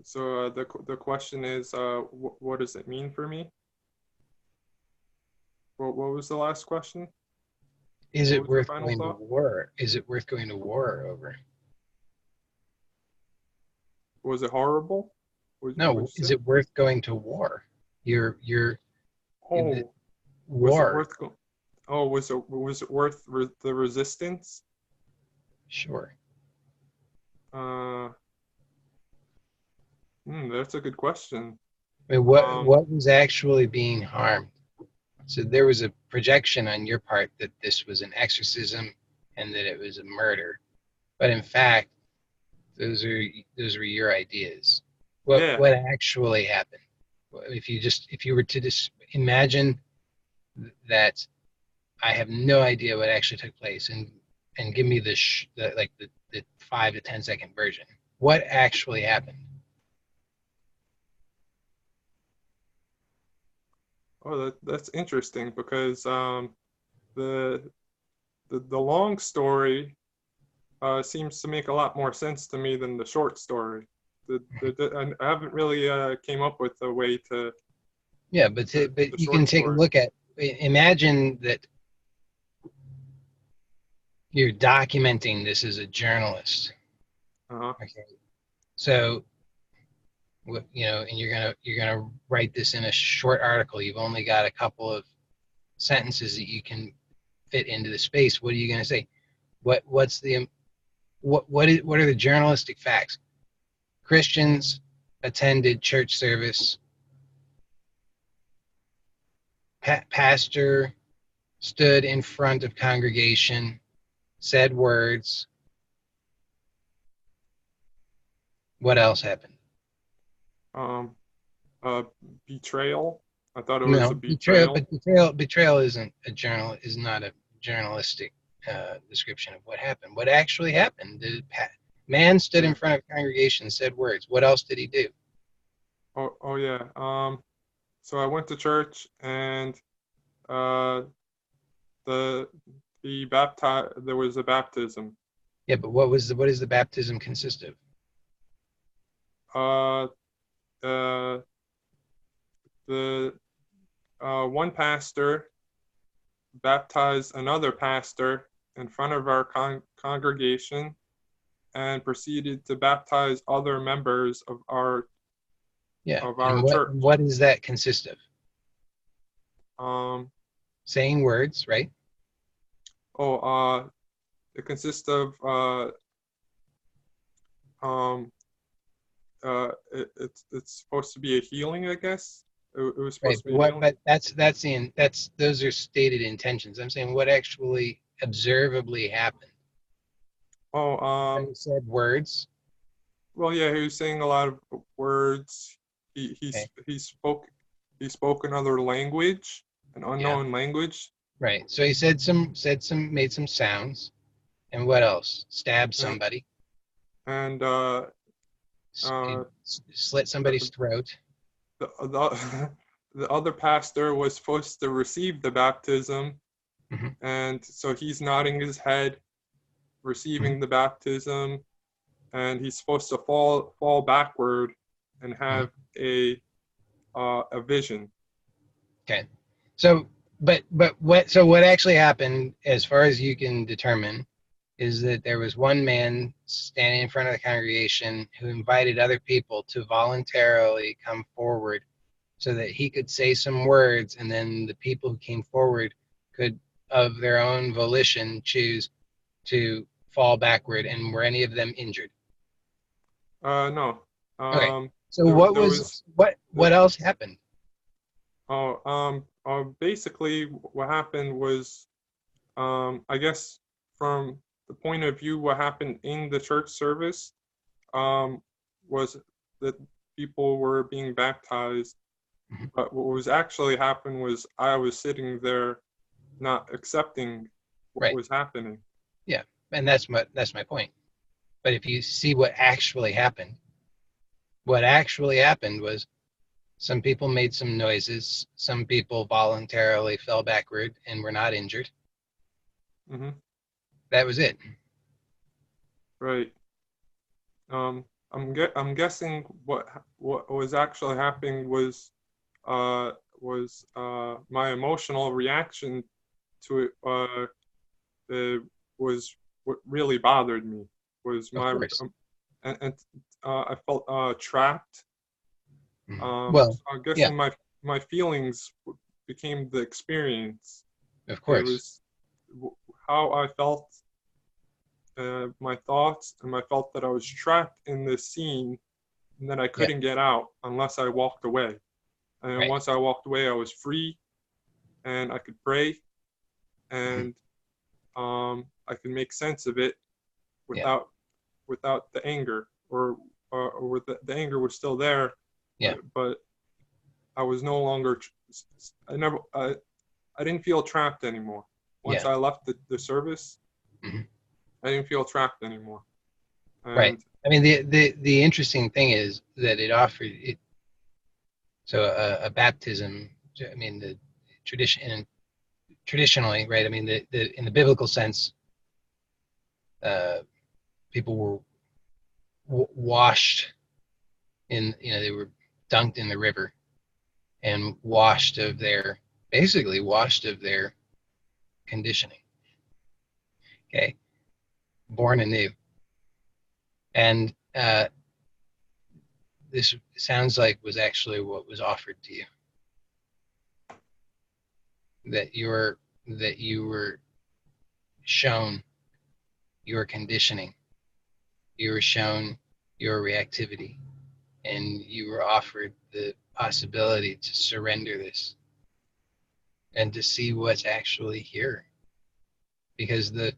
So the question is, what does it mean for me? What was the last question? Is What it was worth the final going to thought? war? Is it worth going to war over? Was it horrible? No, What'd you is say? it worth going to war? You're the Oh, was it war. worth Oh, was it worth the resistance? Sure. That's a good question. I mean, what was actually being harmed? So there was a projection on your part that this was an exorcism and that it was a murder, but in fact, those were your ideas. Yeah. What actually happened? If you were to just imagine that I have no idea what actually took place, and give me the 5 to 10 second version. What actually happened? Oh, that's interesting because the long story seems to make a lot more sense to me than the short story. I haven't really came up with a way to. Yeah, but you can take a look at. Imagine that you're documenting this as a journalist. Uh-huh. Okay, so and you're gonna write this in a short article. You've only got a couple of sentences that you can fit into the space. What are you gonna say? What are the journalistic facts? Christians attended church service. Pastor stood in front of congregation, said words. What else happened? Betrayal. I thought it was a No, betrayal. betrayal. But betrayal is not a journalistic description of what happened. What actually happened? Man stood in front of congregation, said words. What else did he do? Oh yeah. So I went to church and there was a baptism. Yeah, but what does the baptism consist of? The one pastor baptized another pastor in front of our congregation and proceeded to baptize other members of our church. What does that consist of? Saying words, right? It consists of it's supposed to be a healing, I guess. It was supposed to be a healing. But those are stated intentions. I'm saying what actually observably happened. He said words. Well, yeah, he was saying a lot of words. He spoke another language, an unknown language. Right. So he made some sounds, and what else? Stabbed somebody. And slit somebody's throat. The other pastor was supposed to receive the baptism, and so he's nodding his head, receiving the baptism, and he's supposed to fall backward and have a vision. Okay, so but what actually happened, as far as you can determine, is that there was one man standing in front of the congregation who invited other people to voluntarily come forward so that he could say some words, and then the people who came forward could, of their own volition, choose to fall backward. And were any of them injured? No. Okay. Um, So there, what there was, was what else happened? basically what happened was, I guess from the point of view, what happened in the church service, was that people were being baptized. Mhm. But what was actually happened was I was sitting there not accepting what Right. was happening. Yeah. And that's my point. But if you see what actually happened was some people made some noises, some people voluntarily fell backward and were not injured. Hmm. That was it. Right. I'm guessing what was actually happening was my emotional reaction to it, was what really bothered me was Of my course. and I felt trapped. Well, So I'm yeah, guessing my feelings became the experience. of It course. was how I felt, my thoughts, and I felt that I was trapped in this scene and that I Yeah, couldn't get out unless I walked away. And right. once I walked away, I was free and I could pray Mhm. and I could make sense of it Yeah, without the anger, or with the anger was still there, yeah, but I was no longer. I didn't feel trapped anymore. Once yeah. I left the service, Mhm. I didn't feel trapped anymore. Right. And I mean, the interesting thing is that it offered it. So a baptism. I mean, the traditionally, right? I mean, in the biblical sense, uh, people were washed in. They were dunked in the river and basically washed of their conditioning. Okay, born anew. And this sounds like was actually what was offered to you. That you were shown your conditioning, you were shown your reactivity, and you were offered the possibility to surrender this and to see what's actually here. Because the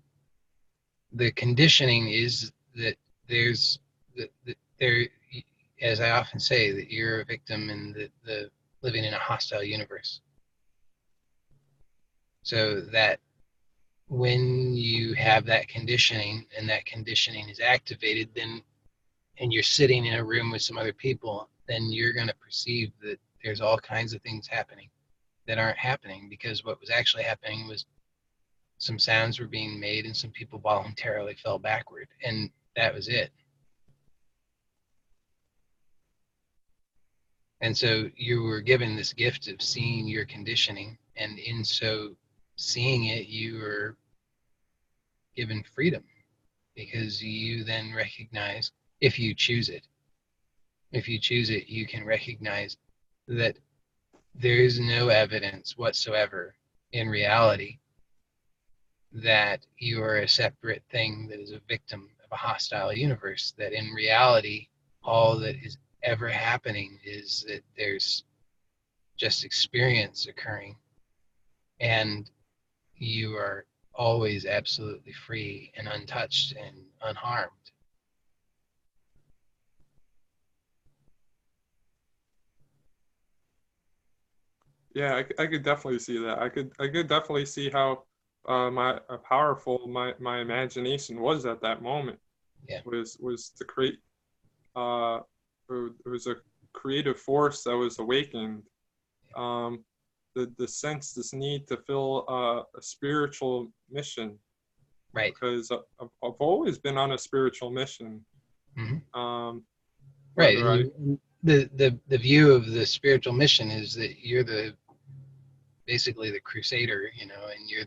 conditioning is that there's there, as I often say, that you're a victim and the living in a hostile universe. So that when you have that conditioning and that conditioning is activated, then and you're sitting in a room with some other people, then you're going to perceive that there's all kinds of things happening that aren't happening, because what was actually happening was some sounds were being made and some people voluntarily fell backward, and that was it. And so you were given this gift of seeing your conditioning, and in so seeing it, you were given freedom, because you then recognize, if you choose it, you can recognize that there is no evidence whatsoever in reality that you are a separate thing that is a victim of a hostile universe. That in reality, all that is ever happening is that there's just experience occurring, and you are always absolutely free and untouched and unharmed. yeah, I could definitely see that. I could definitely see how powerful my imagination was at that moment. Yeah, Was to create, uh, it was a creative force that was awakened. Um, the sense, this need to fill a spiritual mission, right. because I've always been on a spiritual mission. Mm-hmm. Um, Right, whether and I the view of the spiritual mission is that you're the basically the crusader, you know, and you're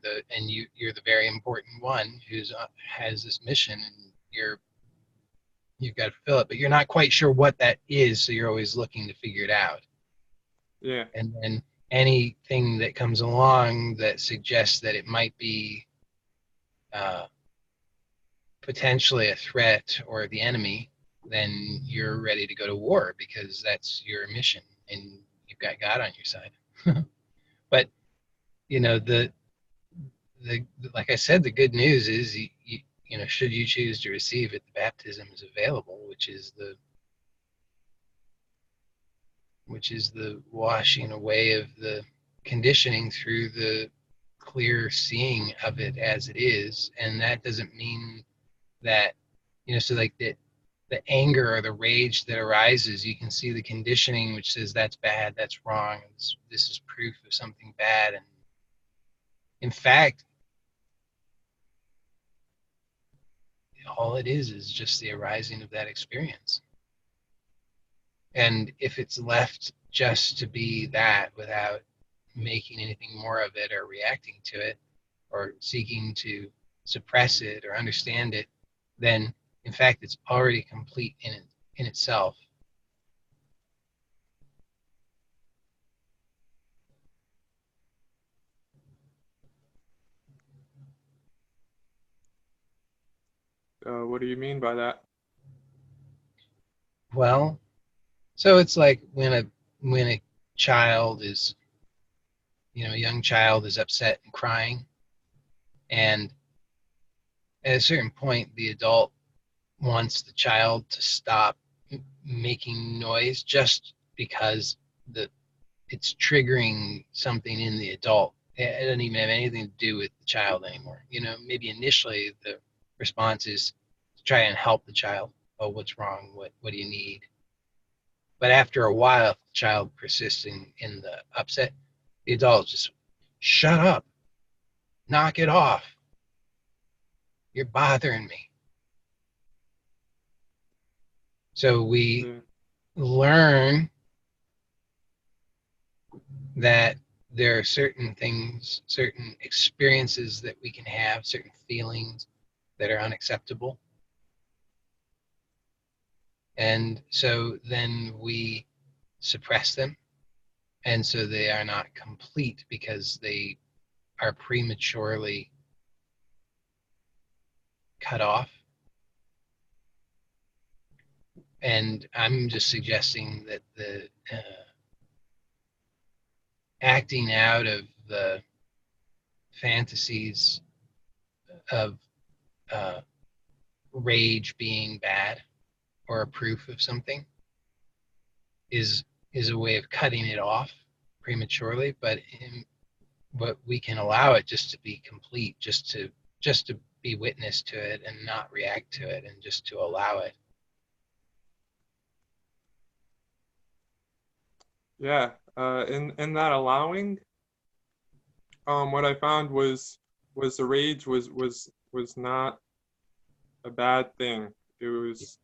the very important one who's has this mission, and you've got to fulfill it, but you're not quite sure what that is, so you're always looking to figure it out. Yeah. And then anything that comes along that suggests that it might be potentially a threat or the enemy, then you're ready to go to war because that's your mission and you've got God on your side. But you know, the like I said, the good news is you know, should you choose to receive it, the baptism is available, which is the washing away of the conditioning through the clear seeing of it as it is. And that doesn't mean that, you know, so like the anger or the rage that arises, you can see the conditioning which says that's bad, that's wrong, this is proof of something bad. And in fact, all it is just the arising of that experience. And if it's left just to be that without making anything more of it or reacting to it or seeking to suppress it or understand it, then in fact it's already complete in itself. What do you mean by that? Well, so it's like when a child is, you know, a young child is upset and crying, and at a certain point the adult wants the child to stop making noise just because it's triggering something in the adult. It doesn't even have anything to do with the child anymore. You know, maybe initially the response is to try and help the child. Oh, what's wrong? What do you need? But after a while, if the child persists in the upset, the adult just shut up, knock it off. You're bothering me. So we learn that there are certain things, certain experiences that we can have, certain feelings that are unacceptable. And so then we suppress them. And so they are not complete because they are prematurely cut off. And I'm just suggesting that the acting out of the fantasies of rage being bad or a proof of something is a way of cutting it off prematurely, but we can allow it just to be complete, just to be witness to it and not react to it, and just to allow it. Yeah, in that allowing, what I found was the rage was not a bad thing. It was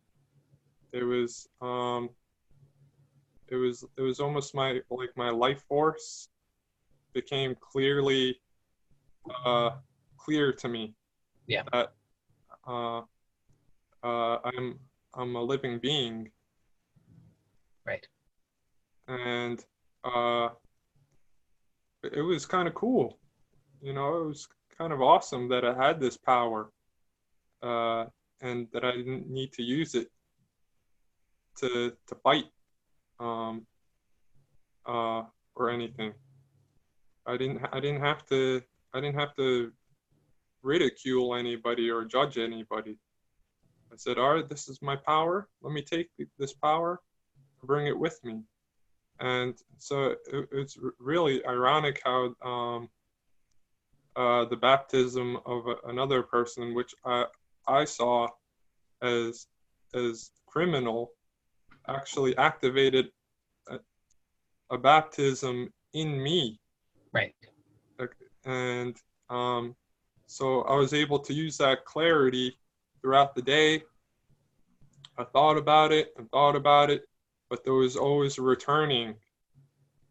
almost my life force became clearly clear to me. Yeah. That I'm a living being. Right. And it was kind of cool. You know, it was kind of awesome that I had this power, and that I didn't need to use it to fight or anything. I didn't have to ridicule anybody or judge anybody. I said, all right, this is my power. Let me take this power and bring it with me. And so it's really ironic how the baptism of another person, which I saw as criminal, actually activated a baptism in me. Right. And so I was able to use that clarity throughout the day. I thought about it and thought about it, but there was always a returning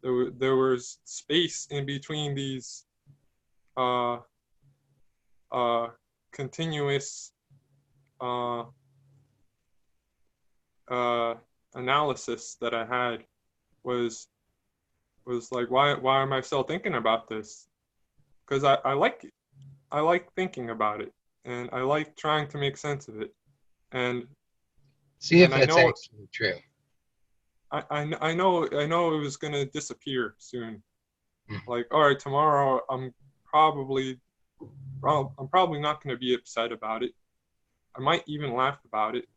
there was space in between these continuous analysis that I had was like, why am I still thinking about this? Because I like thinking about it, and I like trying to make sense of it, and See if I that's know actually true. I know it was gonna disappear soon. Mhm. Like, all right, tomorrow I'm probably not gonna be upset about it. I might even laugh about it,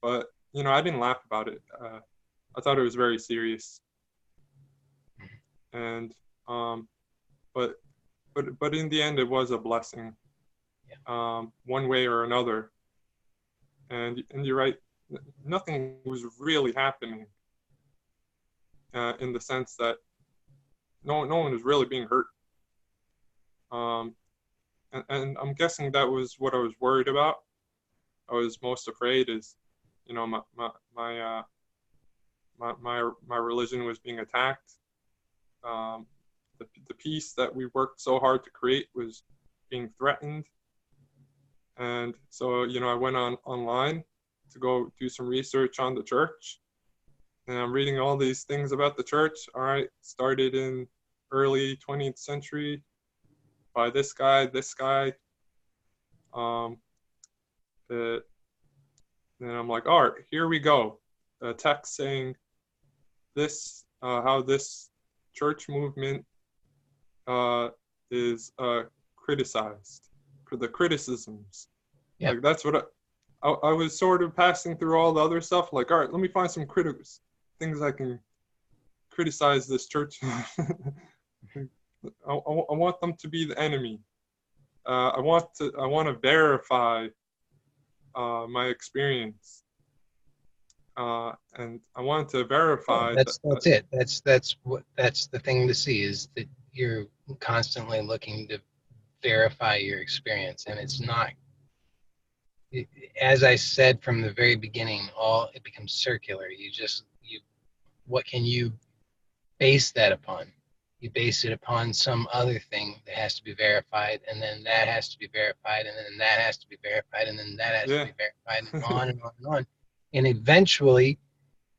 but I didn't laugh about it. I thought it was very serious, and but in the end, it was a blessing, one way or another. And you're right, nothing was really happening, in the sense that no one was really being hurt. And I'm guessing that was what I was worried about. I was most afraid is, my religion was being attacked. The peace that we worked so hard to create was being threatened. And so, I went online to go do some research on the church. And I'm reading all these things about the church. All right, started in early 20th century by this guy. And I'm like, all right, here we go. A text saying this, how this church movement is criticized for the criticisms. Yeah. Like, that's what I was sort of passing through all the other stuff. Like, all right, let me find some things I can criticize this church. I want them to be the enemy. I want to verify my experience, and I want to verify That's it. That's the thing to see, is that you're constantly looking to verify your experience, and it's not. As I said from the very beginning, it becomes circular. What can you base that upon? You base it upon some other thing that has to be verified, and then that has to be verified, and then that has to be verified, and then that has to be verified, and on and on and on. And eventually,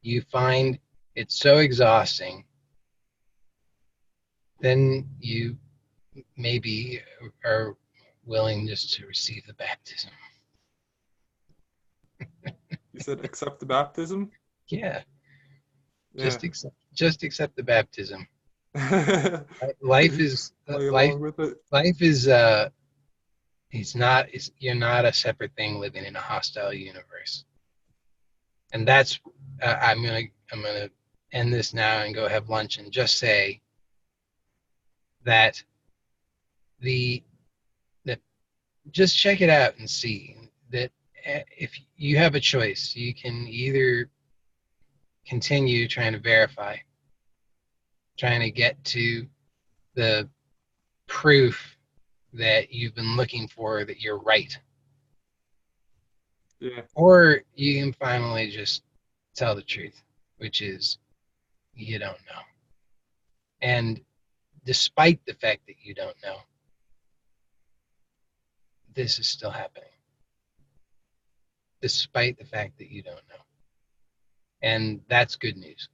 you find it's so exhausting, then you maybe are willing just to receive the baptism. You said accept the baptism? Yeah. Yeah. Just accept the baptism. Life is Play along with it. Life is you're not a separate thing living in a hostile universe. And that's I'm gonna end this now and go have lunch and just say that just check it out and see that if you have a choice, you can either continue trying to verify, trying to get to the proof that you've been looking for that you're right. Yeah. Or you can finally just tell the truth, which is you don't know. And despite the fact that you don't know, this is still happening. Despite the fact that you don't know. And that's good news.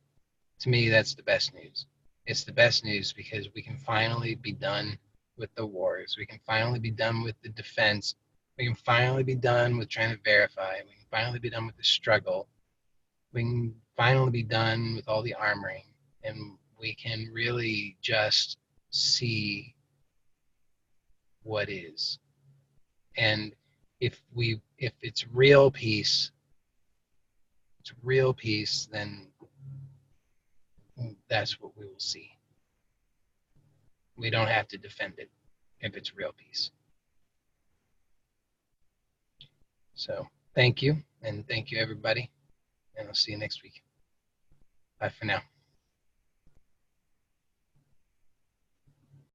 To me, that's the best news. It's the best news because we can finally be done with the wars. We can finally be done with the defense. We can finally be done with trying to verify. We can finally be done with the struggle. We can finally be done with all the armoring. And we can really just see what is. And if it's real peace, then that's what we will see. We don't have to defend it if it's real peace. So thank you, and thank you everybody, and I'll see you next week. Bye for now.